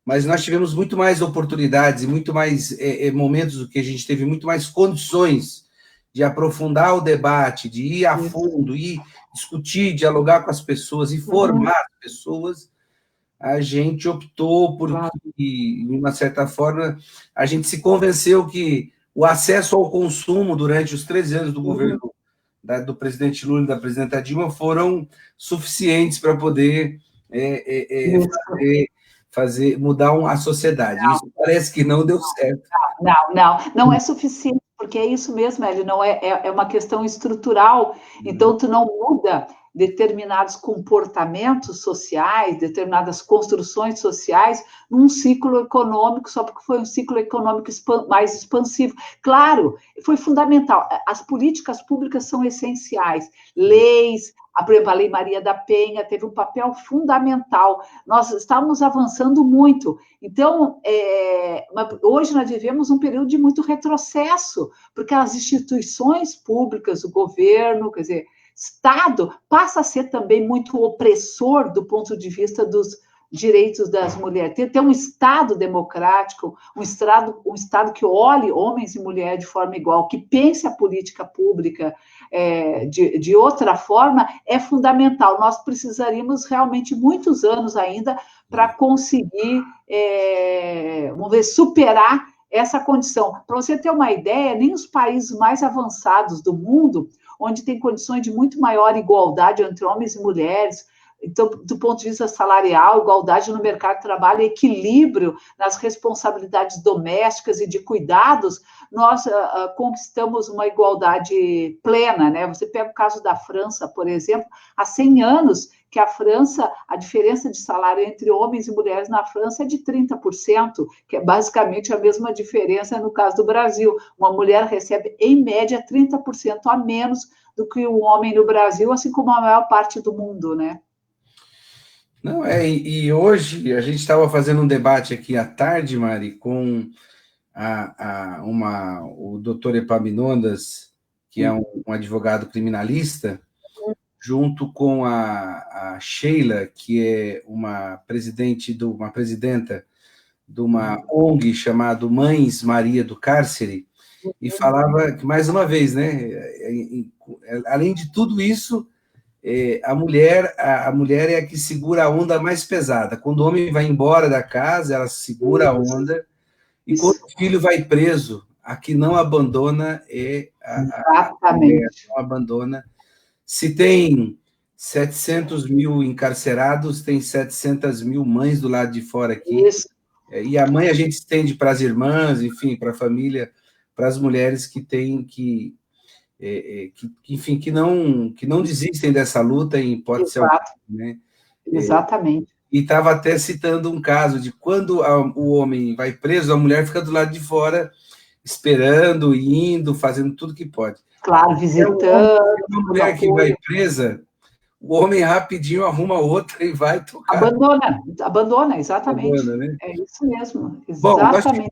mas nós tivemos muito mais oportunidades e muito mais momentos do que a gente teve muito mais condições de aprofundar o debate, de ir a fundo, ir discutir, dialogar com as pessoas e formar as pessoas. A gente optou por, de uma certa forma, a gente se convenceu que o acesso ao consumo durante os 13 anos do governo do presidente Lula e da presidenta Dilma foram suficientes para poder mudar a sociedade. Isso parece que não deu certo. Não é suficiente, porque é isso mesmo, ele não é uma questão estrutural, então tu não muda determinados comportamentos sociais, determinadas construções sociais, num ciclo econômico, só porque foi um ciclo econômico mais expansivo. Claro, foi fundamental. As políticas públicas são essenciais. Leis, por exemplo, a Lei Maria da Penha teve um papel fundamental. Nós estávamos avançando muito. Então, hoje nós vivemos um período de muito retrocesso, porque as instituições públicas, o governo, quer dizer, Estado passa a ser também muito opressor do ponto de vista dos direitos das mulheres. Ter um Estado democrático, um Estado que olhe homens e mulheres de forma igual, que pense a política pública de outra forma, é fundamental. Nós precisaríamos realmente muitos anos ainda para conseguir, vamos ver, superar essa condição. Para você ter uma ideia, nem os países mais avançados do mundo, onde tem condições de muito maior igualdade entre homens e mulheres, então, do ponto de vista salarial, igualdade no mercado de trabalho, equilíbrio nas responsabilidades domésticas e de cuidados, nós conquistamos uma igualdade plena, né? Você pega o caso da França, por exemplo, há 100 anos que a França, a diferença de salário entre homens e mulheres na França é de 30%, que é basicamente a mesma diferença no caso do Brasil. Uma mulher recebe, em média, 30% a menos do que um homem no Brasil, assim como a maior parte do mundo, né? Não, e hoje a gente estava fazendo um debate aqui à tarde, Mari, com o doutor Epaminondas, que é um advogado criminalista, junto com a Sheila, que é uma presidenta de uma ONG chamada Mães Maria do Cárcere, e falava que, mais uma vez, né, além de tudo isso, a mulher é a que segura a onda mais pesada. Quando o homem vai embora da casa, ela segura a onda, e quando o filho vai preso, a que não abandona é a mulher, não abandona. Se tem 700 mil encarcerados, tem 700 mil mães do lado de fora aqui. Isso. E a mãe a gente estende para as irmãs, enfim, para a família, para as mulheres que têm enfim, que não desistem dessa luta em hipótese alguma, né? Exatamente. E estava até citando um caso de quando o homem vai preso, a mulher fica do lado de fora, esperando, indo, fazendo tudo que pode. Claro, visitando. Uma mulher que vai presa, o homem rapidinho arruma outra e vai tocar. Abandona, exatamente. Abandona, né? É isso mesmo, exatamente. Bom,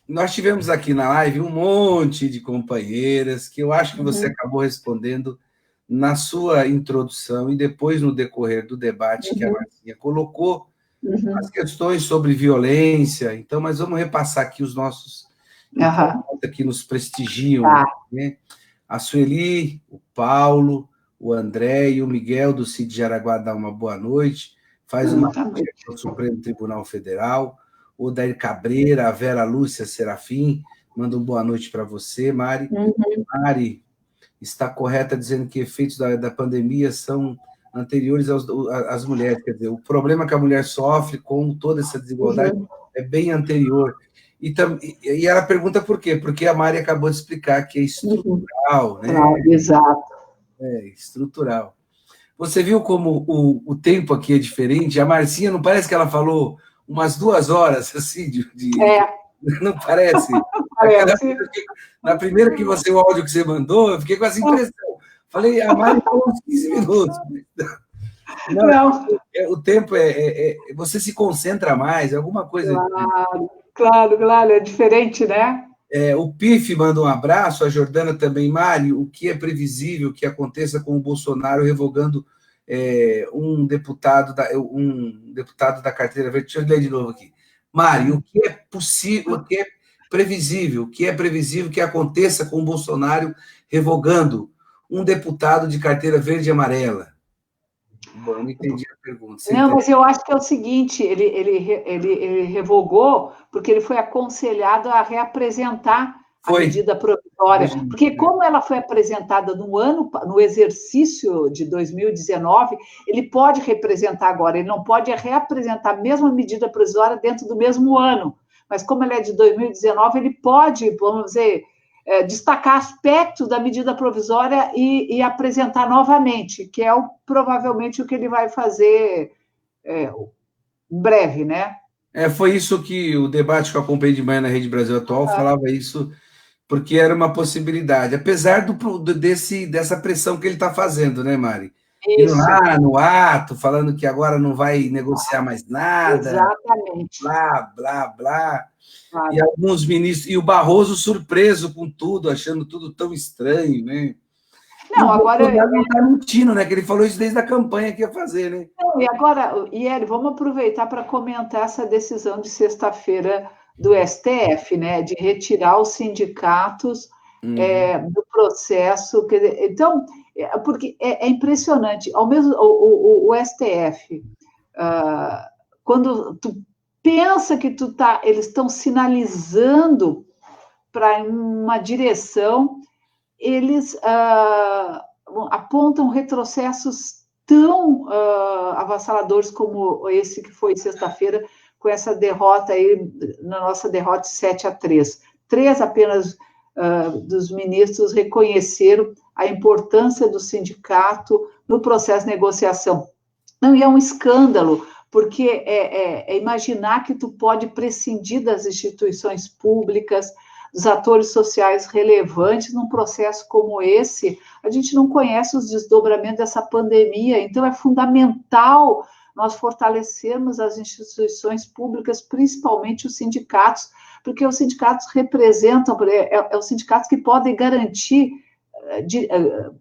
nós tivemos aqui na live um monte de companheiras que eu acho que você acabou respondendo na sua introdução e depois no decorrer do debate que a Marcinha colocou, as questões sobre violência. Então, mas vamos repassar aqui os nossos que nos prestigiam, né? A Sueli, o Paulo, o André e o Miguel do CID de Araguá dá uma boa noite, faz uma crítica ao Supremo Tribunal Federal. O Dair Cabreira, a Vera Lúcia Serafim, manda uma boa noite para você, Mari. Mari está correta dizendo que efeitos da pandemia são anteriores às mulheres. Quer dizer, o problema que a mulher sofre com toda essa desigualdade é bem anterior. E ela pergunta por quê? Porque a Mari acabou de explicar que é estrutural, né? Exato. É, estrutural. Você viu como o tempo aqui é diferente? A Marcinha, não parece que ela falou umas 2 horas, assim, não parece? Na primeira o áudio que você mandou, eu fiquei com essa impressão. Falei, a Mari falou uns 15 minutos. Não. O tempo você se concentra mais, alguma coisa. Claro, é diferente, né? O PIF manda um abraço, a Jordana também. Mário, o que é previsível que aconteça com o Bolsonaro revogando um deputado da carteira verde? Deixa eu ler de novo aqui. Mário, o que é possível, o que é previsível que aconteça com o Bolsonaro revogando um deputado de carteira verde e amarela? Bom, eu não entendi a pergunta. Mas eu acho que é o seguinte, ele revogou porque ele foi aconselhado a reapresentar a medida provisória, porque como ela foi apresentada no exercício de 2019, ele pode representar agora, ele não pode reapresentar a mesma medida provisória dentro do mesmo ano, mas como ela é de 2019, ele pode, vamos dizer, destacar aspectos da medida provisória e apresentar novamente, que é provavelmente o que ele vai fazer em breve, né? Foi isso que o debate que eu acompanhei de manhã na Rede Brasil Atual falava isso, porque era uma possibilidade, apesar dessa pressão que ele está fazendo, né, Mari? Indo lá no ato, falando que agora não vai negociar mais nada. Exatamente. Blá, blá, blá. Claro. E alguns ministros, e o Barroso surpreso com tudo, achando tudo tão estranho, né? Não, agora ele está mentindo, né? Que ele falou isso desde a campanha que ia fazer, né? Não, e agora, Ieli, vamos aproveitar para comentar essa decisão de sexta-feira do STF, né? De retirar os sindicatos do processo. Então, porque é impressionante. Ao mesmo o STF, quando tu pensa que eles estão sinalizando para uma direção, eles apontam retrocessos tão avassaladores como esse que foi sexta-feira, com essa derrota aí, na nossa derrota de 7-3. 3 apenas dos ministros reconheceram a importância do sindicato no processo de negociação. Não, e é um escândalo, porque é imaginar que tu pode prescindir das instituições públicas, dos atores sociais relevantes num processo como esse. A gente não conhece os desdobramentos dessa pandemia, então é fundamental nós fortalecermos as instituições públicas, principalmente os sindicatos, porque os sindicatos representam, os sindicatos que podem garantir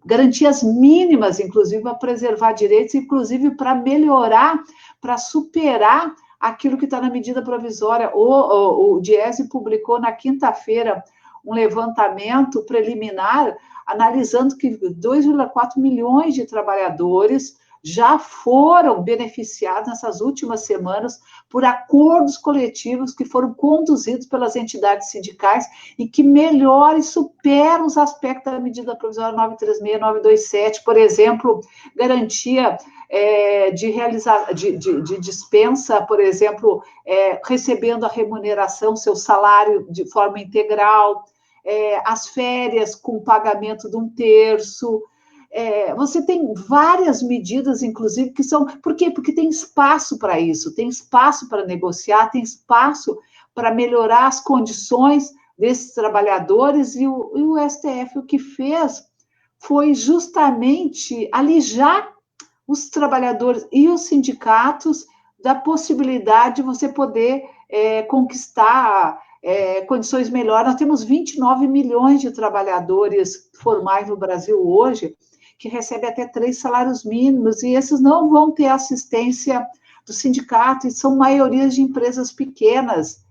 garantias mínimas, inclusive, para preservar direitos, inclusive para melhorar, para superar aquilo que está na medida provisória. O Diese publicou na quinta-feira um levantamento preliminar analisando que 2,4 milhões de trabalhadores já foram beneficiados nessas últimas semanas por acordos coletivos que foram conduzidos pelas entidades sindicais e que melhoram e superam os aspectos da medida provisória 936, 927, por exemplo, garantia de dispensa, por exemplo, recebendo a remuneração, seu salário de forma integral, as férias com pagamento de 1/3. Você tem várias medidas, inclusive, que são... Por quê? Porque tem espaço para isso, tem espaço para negociar, tem espaço para melhorar as condições desses trabalhadores, e o STF o que fez foi justamente alijar os trabalhadores e os sindicatos da possibilidade de você poder conquistar condições melhores. Nós temos 29 milhões de trabalhadores formais no Brasil hoje, que recebem até 3 salários mínimos, e esses não vão ter assistência do sindicato, e são maiorias de empresas pequenas.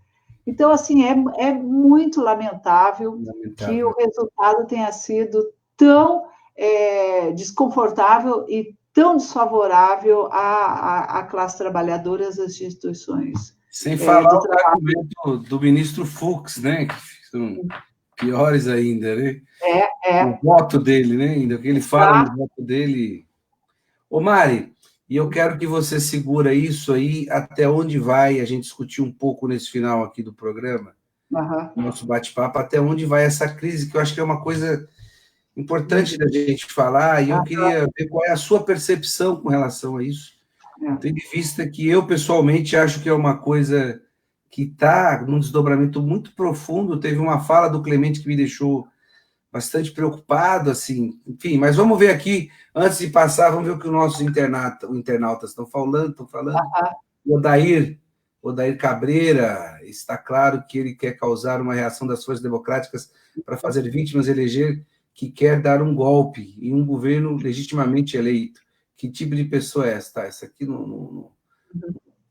Então, assim, é muito lamentável que o resultado tenha sido tão desconfortável e tão desfavorável à classe trabalhadora e às instituições. Sem falar o argumento do ministro Fux, né? Que são piores ainda, né? O voto dele, né? Ainda que ele fala no voto dele. Ô, Mari, e eu quero que você segura isso aí até onde vai, a gente discutir um pouco nesse final aqui do programa, nosso bate-papo, até onde vai essa crise, que eu acho que é uma coisa importante da gente falar, e eu queria ver qual é a sua percepção com relação a isso, tendo em vista que eu, pessoalmente, acho que é uma coisa que está num desdobramento muito profundo. Teve uma fala do Clemente que me deixou bastante preocupado, assim, enfim, mas vamos ver aqui, antes de passar, vamos ver o que os nossos internautas estão falando. O Odair Cabreira, está claro que ele quer causar uma reação das forças democráticas para fazer vítimas eleger que quer dar um golpe em um governo legitimamente eleito. Que tipo de pessoa é essa? Essa aqui não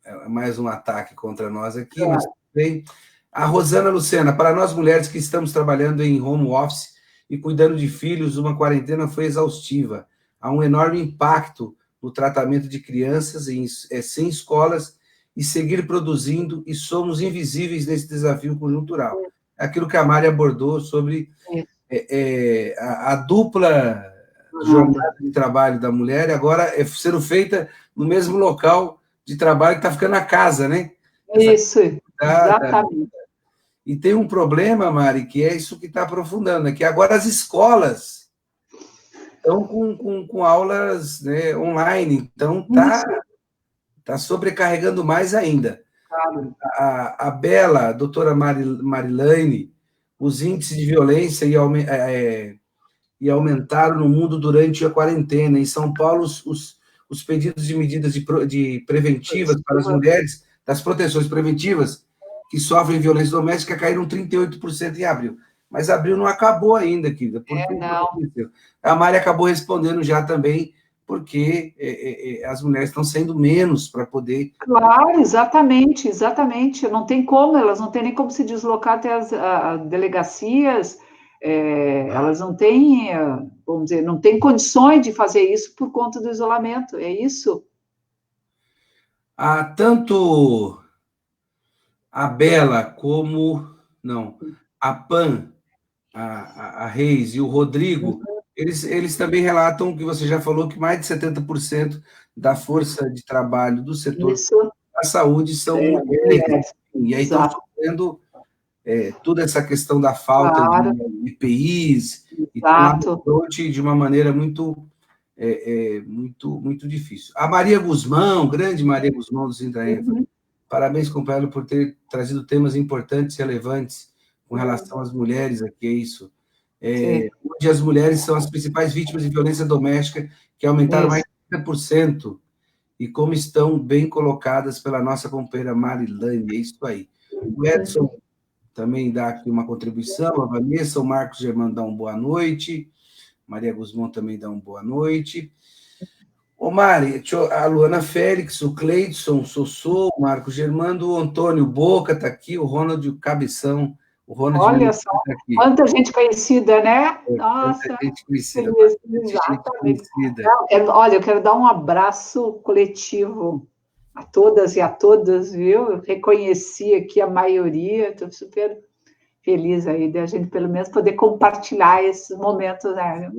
é mais um ataque contra nós aqui, mas bem. A Rosana Lucena, para nós mulheres que estamos trabalhando em home office e cuidando de filhos, uma quarentena foi exaustiva. Há um enorme impacto no tratamento de crianças sem escolas e seguir produzindo, e somos invisíveis nesse desafio conjuntural. Aquilo que a Mari abordou sobre a dupla jornada de trabalho da mulher, agora sendo feita no mesmo local de trabalho que está ficando a casa, né? Isso, exatamente. E tem um problema, Mari, que é isso que está aprofundando, né? Que agora as escolas estão com aulas, né, online, então está sobrecarregando mais ainda. Claro. A Bela, a doutora Marilane, os índices de violência e aumentaram no mundo durante a quarentena. Em São Paulo, os pedidos de medidas de preventivas para as mulheres, das proteções preventivas que sofrem violência doméstica, caíram 38% em abril. Mas abril não acabou ainda, querida. Não. A Mari acabou respondendo já também, porque as mulheres estão sendo menos para poder... Claro, exatamente. Não tem como, elas não têm nem como se deslocar até as delegacias, elas não têm, vamos dizer, não têm condições de fazer isso por conta do isolamento, é isso? Tanto a Bela como... Não, a Pan, a Reis e o Rodrigo Eles também relatam que você já falou que mais de 70% da força de trabalho do setor Isso, da saúde são mulheres. mulheres. E aí estão Exato. sofrendo toda essa questão da falta Claro, de EPIs, e estão lá no exato. fronte de uma maneira muito difícil. A Maria Guzmão, grande Maria Guzmão do Sintraenfa, parabéns, companheiro, por ter trazido temas importantes e relevantes com relação às mulheres aqui, é isso. Onde as mulheres são as principais vítimas de violência doméstica, que aumentaram mais de 30%, e como estão bem colocadas pela nossa companheira Marilane, é isso aí. O Edson também dá aqui uma contribuição, a Vanessa, o Marcos Germano dá uma boa noite, Maria Guzmão também dá uma boa noite. Ô Mari, a Luana Félix, o Cleidson, o Sossô, o Marcos Germando, o Antônio Boca está aqui, o Ronald Cabeção, o Ronald Olha só, está aqui. quanta gente conhecida, né? Nossa, Muita gente conhecida. exatamente. Olha, eu quero dar um abraço coletivo a todas e a todos, viu? Eu reconheci aqui a maioria, estou super feliz aí de a gente, pelo menos, poder compartilhar esses momentos, né?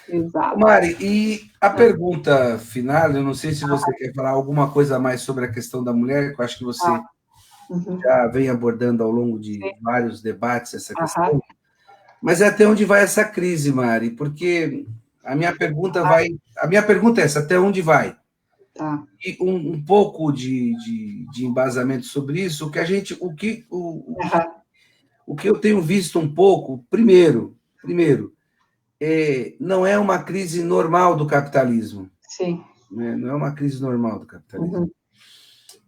Exato. Mari, e a pergunta final, eu não sei se você quer falar alguma coisa mais sobre a questão da mulher, que eu acho que você já vem abordando ao longo de vários debates essa questão, mas é até onde vai essa crise, Mari, porque a minha pergunta é essa, até onde vai? E um pouco de embasamento sobre isso, o que eu tenho visto um pouco, primeiro, não é uma crise normal do capitalismo. Sim. Não é uma crise normal do capitalismo.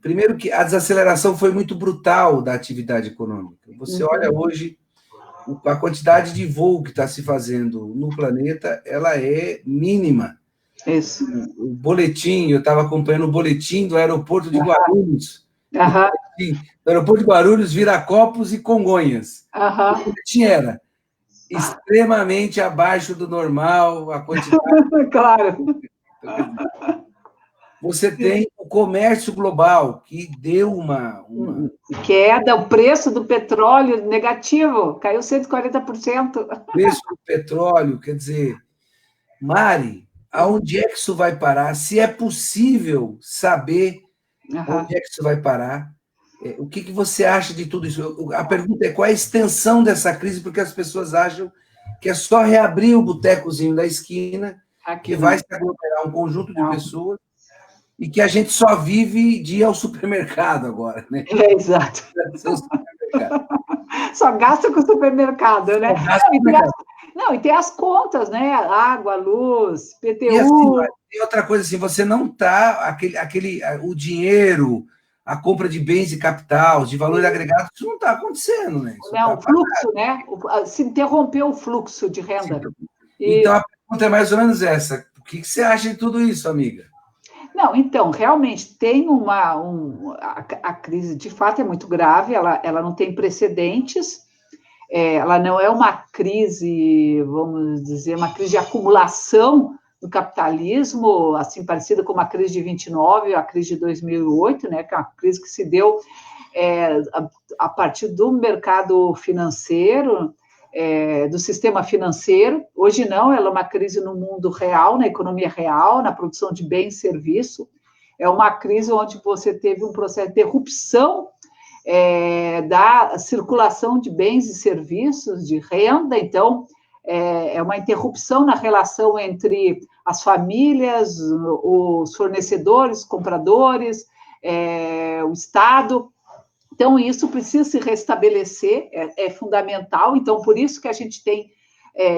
Primeiro que a desaceleração foi muito brutal da atividade econômica. Você olha hoje, a quantidade de voo que está se fazendo no planeta, ela é mínima. Isso. O boletim, eu estava acompanhando o boletim do aeroporto de Guarulhos. Do aeroporto de Guarulhos, Viracopos e Congonhas. O boletim era extremamente abaixo do normal, a quantidade... Claro. Você tem o comércio global, que deu uma queda, o preço do petróleo negativo, caiu 140%. O preço do petróleo, quer dizer, Mari, aonde é que isso vai parar? Se é possível saber onde é que isso vai parar, o que você acha de tudo isso? A pergunta é qual é a extensão dessa crise, porque as pessoas acham que é só reabrir o botecozinho da esquina, que vai se aglomerar um conjunto de pessoas, e que a gente só vive de ir ao supermercado agora, né? Exato. Só gasta com o supermercado, né? E tem as contas, né? Água, luz, PTU. E assim, tem outra coisa assim, você não está... o dinheiro, a compra de bens e capital, de valor agregado, isso não está acontecendo, né? Não, o fluxo, né? Se interrompeu o fluxo de renda. Então, a pergunta é mais ou menos essa. O que você acha de tudo isso, amiga? Não, então, realmente, tem a crise, de fato, é muito grave, ela não tem precedentes, ela não é uma crise, vamos dizer, uma crise de acumulação do capitalismo, assim, parecida com a crise de 29, a crise de 2008, né, que é uma crise que se deu a partir do mercado financeiro, do sistema financeiro. Hoje não, ela é uma crise no mundo real, na economia real, na produção de bens e serviços. É uma crise onde você teve um processo de interrupção da circulação de bens e serviços, de renda. Então, é uma interrupção na relação entre as famílias, os fornecedores, compradores, o Estado. Então, isso precisa se restabelecer, é fundamental. Então, por isso que a gente tem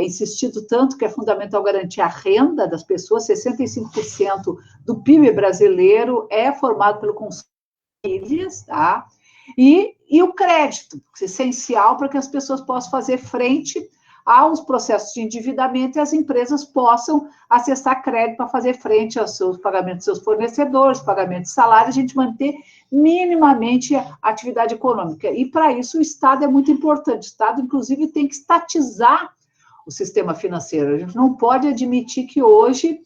insistido tanto que é fundamental garantir a renda das pessoas. 65% do PIB brasileiro é formado pelo consumo de famílias, tá? E o crédito, essencial para que as pessoas possam fazer frente aos processos de endividamento e as empresas possam acessar crédito para fazer frente aos seus pagamentos dos seus fornecedores, pagamento de salário, a gente manter minimamente a atividade econômica. E, para isso, o Estado é muito importante. O Estado, inclusive, tem que estatizar o sistema financeiro. A gente não pode admitir que hoje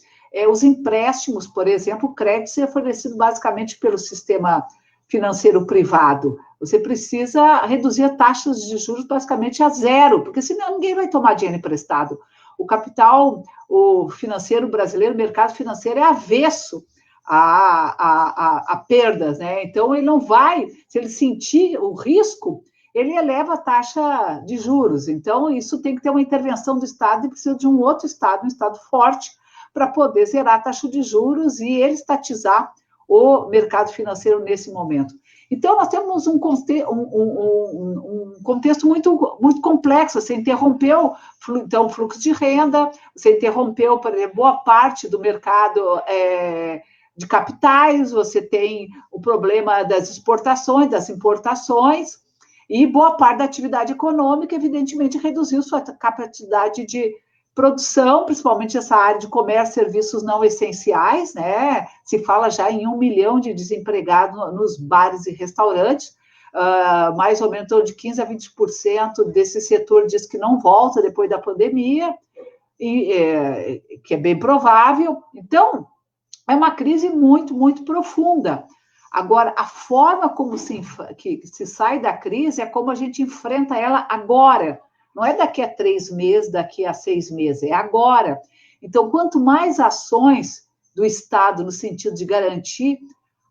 os empréstimos, por exemplo, o crédito seja fornecido basicamente pelo sistema financeiro privado. Você precisa reduzir taxas de juros basicamente a zero, porque senão ninguém vai tomar dinheiro emprestado. o capital, o financeiro brasileiro, o mercado financeiro é avesso a perdas, né? Então, ele não vai, se ele sentir o risco, ele eleva a taxa de juros. Então, isso tem que ter uma intervenção do Estado e precisa de um outro Estado, um Estado forte, para poder zerar a taxa de juros e ele estatizar o mercado financeiro nesse momento. Então, nós temos um contexto muito, muito complexo. Você interrompeu então, o fluxo de renda, você interrompeu, por exemplo, boa parte do mercado de capitais, você tem o problema das exportações, das importações, e boa parte da atividade econômica, evidentemente, reduziu sua capacidade de produção, principalmente essa área de comércio e serviços não essenciais, né? Se fala já em 1 milhão de desempregados nos bares e restaurantes, mais ou menos de 15% a 20% desse setor diz que não volta depois da pandemia, que é bem provável. Então, é uma crise muito, muito profunda. Agora, a forma como se sai da crise é como a gente enfrenta ela agora. Não é daqui a 3 meses, daqui a 6 meses, é agora. Então, quanto mais ações do Estado no sentido de garantir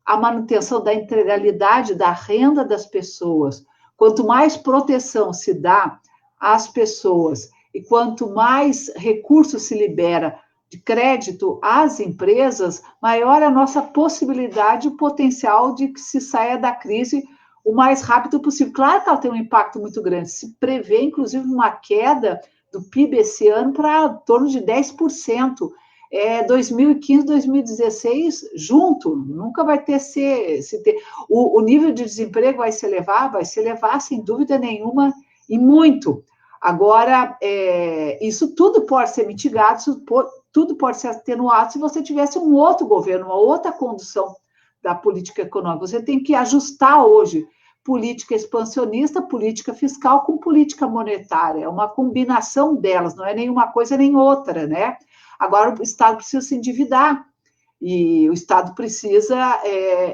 a manutenção da integralidade da renda das pessoas, quanto mais proteção se dá às pessoas e quanto mais recursos se libera de crédito às empresas, maior a nossa possibilidade, o potencial de que se saia da crise o mais rápido possível. Claro que ela tem um impacto muito grande. Se prevê, inclusive, uma queda do PIB esse ano para torno de 10%. 2015, 2016, junto. Nunca vai ter o nível de desemprego vai se elevar, sem dúvida nenhuma, e muito. Agora, isso tudo pode ser mitigado, tudo pode ser atenuado se você tivesse um outro governo, uma outra condução da política econômica. Você tem que ajustar hoje política expansionista, política fiscal com política monetária. É uma combinação delas, não é nenhuma coisa nem outra, né? Agora o Estado precisa se endividar e o Estado precisa,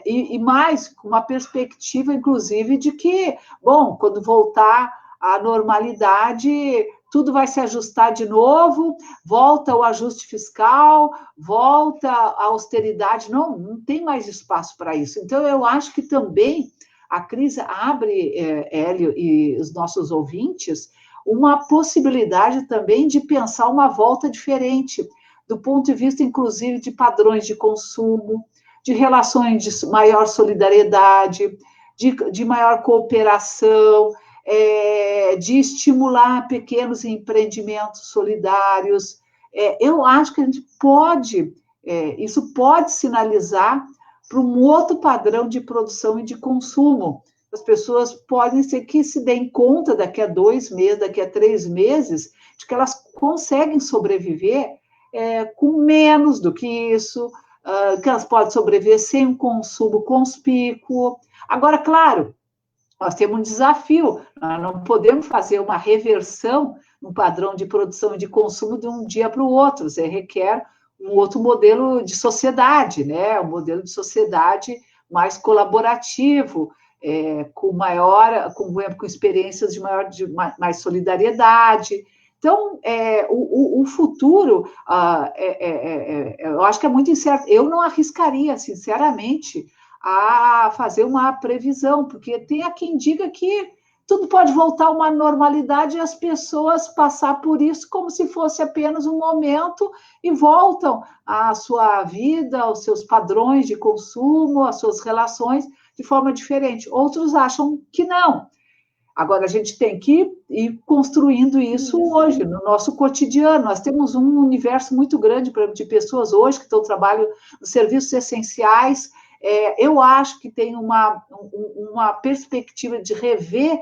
e mais, com uma perspectiva, inclusive, de que, bom, quando voltar à normalidade, tudo vai se ajustar de novo, volta o ajuste fiscal, volta a austeridade, não tem mais espaço para isso. Então, eu acho que também a crise abre, Hélio e os nossos ouvintes, uma possibilidade também de pensar uma volta diferente, do ponto de vista, inclusive, de padrões de consumo, de relações de maior solidariedade, de maior cooperação, de estimular pequenos empreendimentos solidários. Eu acho que a gente pode, isso pode sinalizar para um outro padrão de produção e de consumo. As pessoas podem ser que se deem conta daqui a 2 meses, daqui a 3 meses, de que elas conseguem sobreviver com menos do que isso, que elas podem sobreviver sem um consumo conspícuo. Agora, claro, nós temos um desafio, nós não podemos fazer uma reversão no padrão de produção e de consumo de um dia para o outro, você requer um outro modelo de sociedade, né? Um modelo de sociedade mais colaborativo, com experiências de mais solidariedade. Então, o futuro, eu acho que é muito incerto. Eu não arriscaria, sinceramente, a fazer uma previsão, porque tem a quem diga que tudo pode voltar a uma normalidade e as pessoas passar por isso como se fosse apenas um momento e voltam à sua vida, aos seus padrões de consumo, às suas relações de forma diferente. Outros acham que não. Agora, a gente tem que ir construindo isso hoje, no nosso cotidiano. Nós temos um universo muito grande de pessoas hoje que estão trabalhando nos serviços essenciais. Eu acho que tem uma perspectiva de rever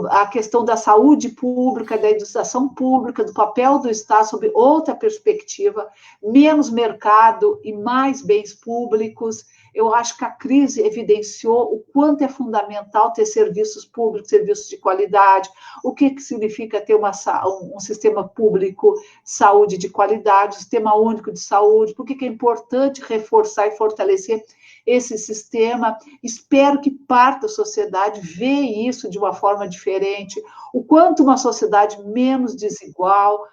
a questão da saúde pública, da educação pública, do papel do Estado sob outra perspectiva, menos mercado e mais bens públicos. Eu acho que a crise evidenciou o quanto é fundamental ter serviços públicos, serviços de qualidade, o que significa ter um sistema público de saúde de qualidade, um sistema único de saúde, por que é importante reforçar e fortalecer esse sistema. Espero que parte da sociedade veja isso de uma forma diferente, o quanto uma sociedade menos desigual,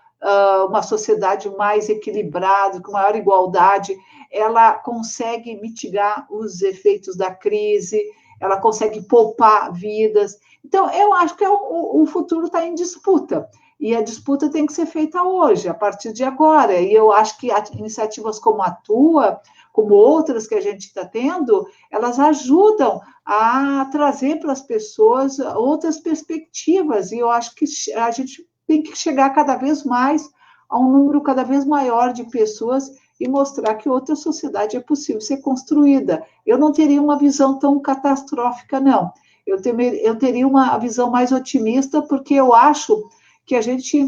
uma sociedade mais equilibrada, com maior igualdade, ela consegue mitigar os efeitos da crise, ela consegue poupar vidas. Então, eu acho que o futuro está em disputa. E a disputa tem que ser feita hoje, a partir de agora. E eu acho que iniciativas como a tua, como outras que a gente está tendo, elas ajudam a trazer para as pessoas outras perspectivas. E eu acho que a gente tem que chegar cada vez mais a um número cada vez maior de pessoas e mostrar que outra sociedade é possível ser construída. Eu não teria uma visão tão catastrófica, não. Eu teria uma visão mais otimista, porque eu acho que a gente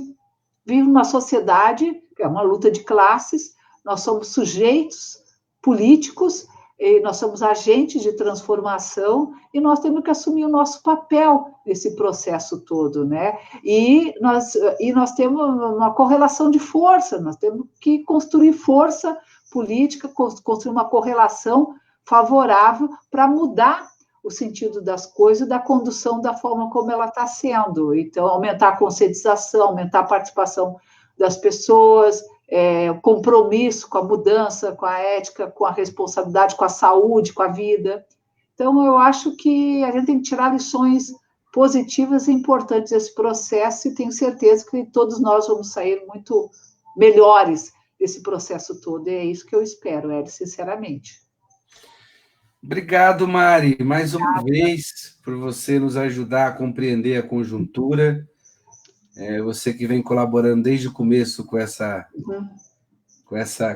vive uma sociedade, que é uma luta de classes, nós somos sujeitos políticos, nós somos agentes de transformação e nós temos que assumir o nosso papel nesse processo todo, né? E nós temos uma correlação de força, nós temos que construir força política, construir uma correlação favorável para mudar o sentido das coisas, da condução da forma como ela está sendo. Então, aumentar a conscientização, aumentar a participação das pessoas, o compromisso com a mudança, com a ética, com a responsabilidade, com a saúde, com a vida. Então, eu acho que a gente tem que tirar lições positivas e importantes desse processo e tenho certeza que todos nós vamos sair muito melhores desse processo todo. E é isso que eu espero, Hélio, sinceramente. Obrigado, Mari, mais uma vez, por você nos ajudar a compreender a conjuntura. Você que vem colaborando desde o começo com essa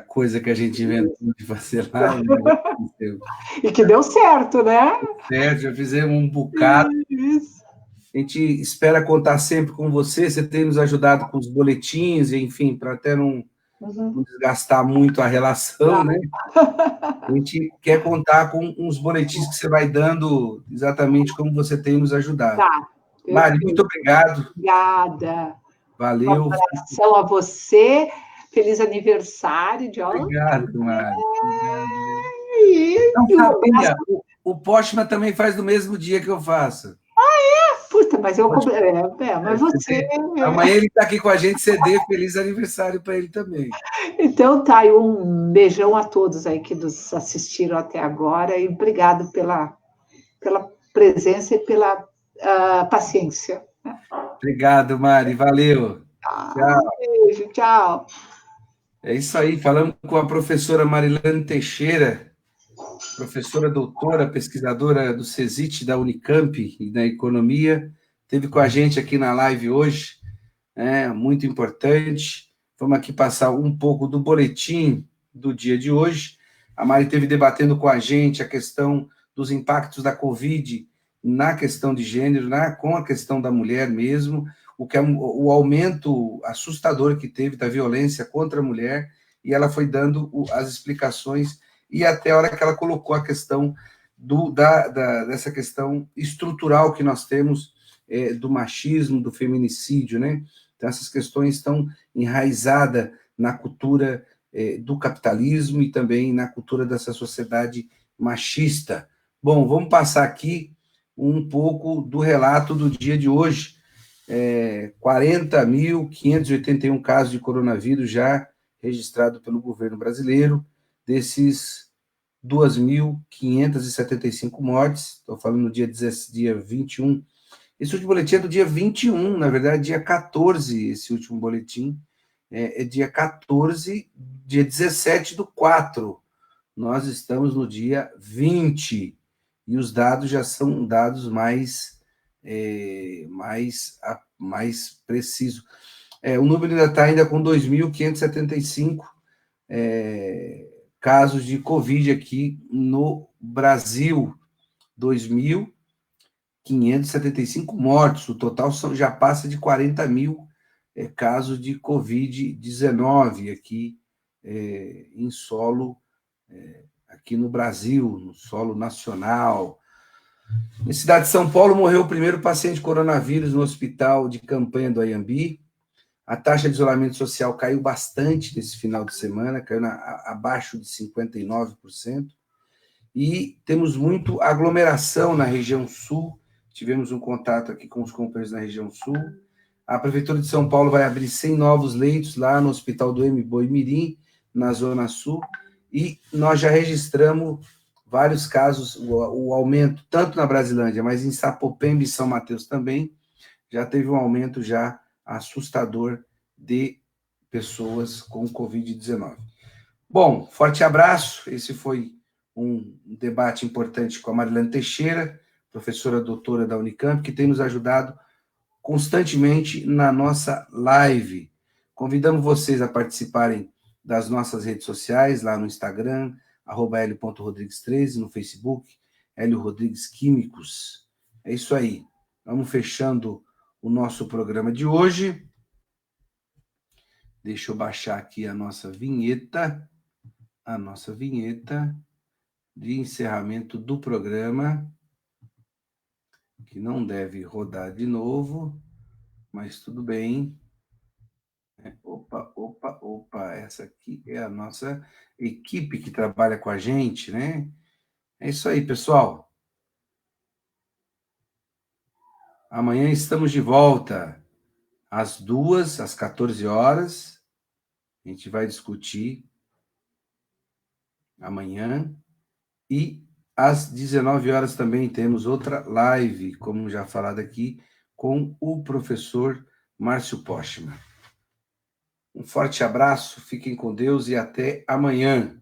coisa que a gente inventou de fazer lá. E que deu certo, né? Certo, já fizemos um bocado. Isso. A gente espera contar sempre com você. Você tem nos ajudado com os boletins, enfim, para até não desgastar muito a relação, né? A gente quer contar com uns boletins que você vai dando exatamente como você tem nos ajudado. Tá. Mari, muito obrigado. Obrigada. Valeu. Um abração a você. Feliz aniversário, John. Obrigado, Mari. Não sabia. O Postman também faz no mesmo dia que eu faço. Puta, mas eu... mas você... Amanhã ele está aqui com a gente, CD, feliz aniversário para ele também. Então tá, e um beijão a todos aí que nos assistiram até agora e obrigado pela presença e pela paciência. Obrigado, Mari, valeu. Tchau. Beijo, tchau. É isso aí, falamos com a professora Marilane Teixeira, professora doutora, pesquisadora do CESIT da Unicamp e da Economia, esteve com a gente aqui na live hoje, muito importante. Vamos aqui passar um pouco do boletim do dia de hoje. A Mari esteve debatendo com a gente a questão dos impactos da Covid na questão de gênero, com a questão da mulher mesmo, o aumento assustador que teve da violência contra a mulher, e ela foi dando as explicações, e até a hora que ela colocou a questão dessa questão estrutural que nós temos do machismo, do feminicídio, né? Então, essas questões estão enraizadas na cultura do capitalismo e também na cultura dessa sociedade machista. Bom, vamos passar aqui um pouco do relato do dia de hoje. 40.581 casos de coronavírus já registrados pelo governo brasileiro, desses 2.575 mortes, estou falando no dia 21. Esse último boletim é do dia 21, na verdade, dia 14, esse último boletim, dia 14, dia 17/4. Nós estamos no dia 20, e os dados já são dados mais precisos. O número ainda está com 2.575 casos de Covid aqui no Brasil, 2.575 mortos, o total já passa de 40 mil casos de Covid-19 aqui em solo, aqui no Brasil, no solo nacional. Na cidade de São Paulo, morreu o primeiro paciente de coronavírus no hospital de campanha do Anhembi. A taxa de isolamento social caiu bastante nesse final de semana, caiu abaixo de 59%. E temos muito aglomeração na região sul. Tivemos um contato aqui com os companheiros na região sul. A Prefeitura de São Paulo vai abrir 100 novos leitos lá no Hospital do Boi-Mirim, na Zona Sul, e nós já registramos vários casos, o aumento, tanto na Brasilândia, mas em Sapopemba e São Mateus também, já teve um aumento já assustador de pessoas com Covid-19. Bom, forte abraço. Esse foi um debate importante com a Marilane Teixeira, professora doutora da Unicamp, que tem nos ajudado constantemente na nossa live. Convidamos vocês a participarem das nossas redes sociais, lá no Instagram, @l.rodrigues13, no Facebook, Hélio Rodrigues Químicos. É isso aí. Vamos fechando o nosso programa de hoje. Deixa eu baixar aqui a nossa vinheta de encerramento do programa, que não deve rodar de novo, mas tudo bem. Opa, essa aqui é a nossa equipe que trabalha com a gente, né? É isso aí, pessoal. Amanhã estamos de volta, às 2h, às 14 horas. A gente vai discutir amanhã. E às 19 horas também temos outra live, como já falado aqui, com o professor Márcio Postman. Um forte abraço, fiquem com Deus e até amanhã.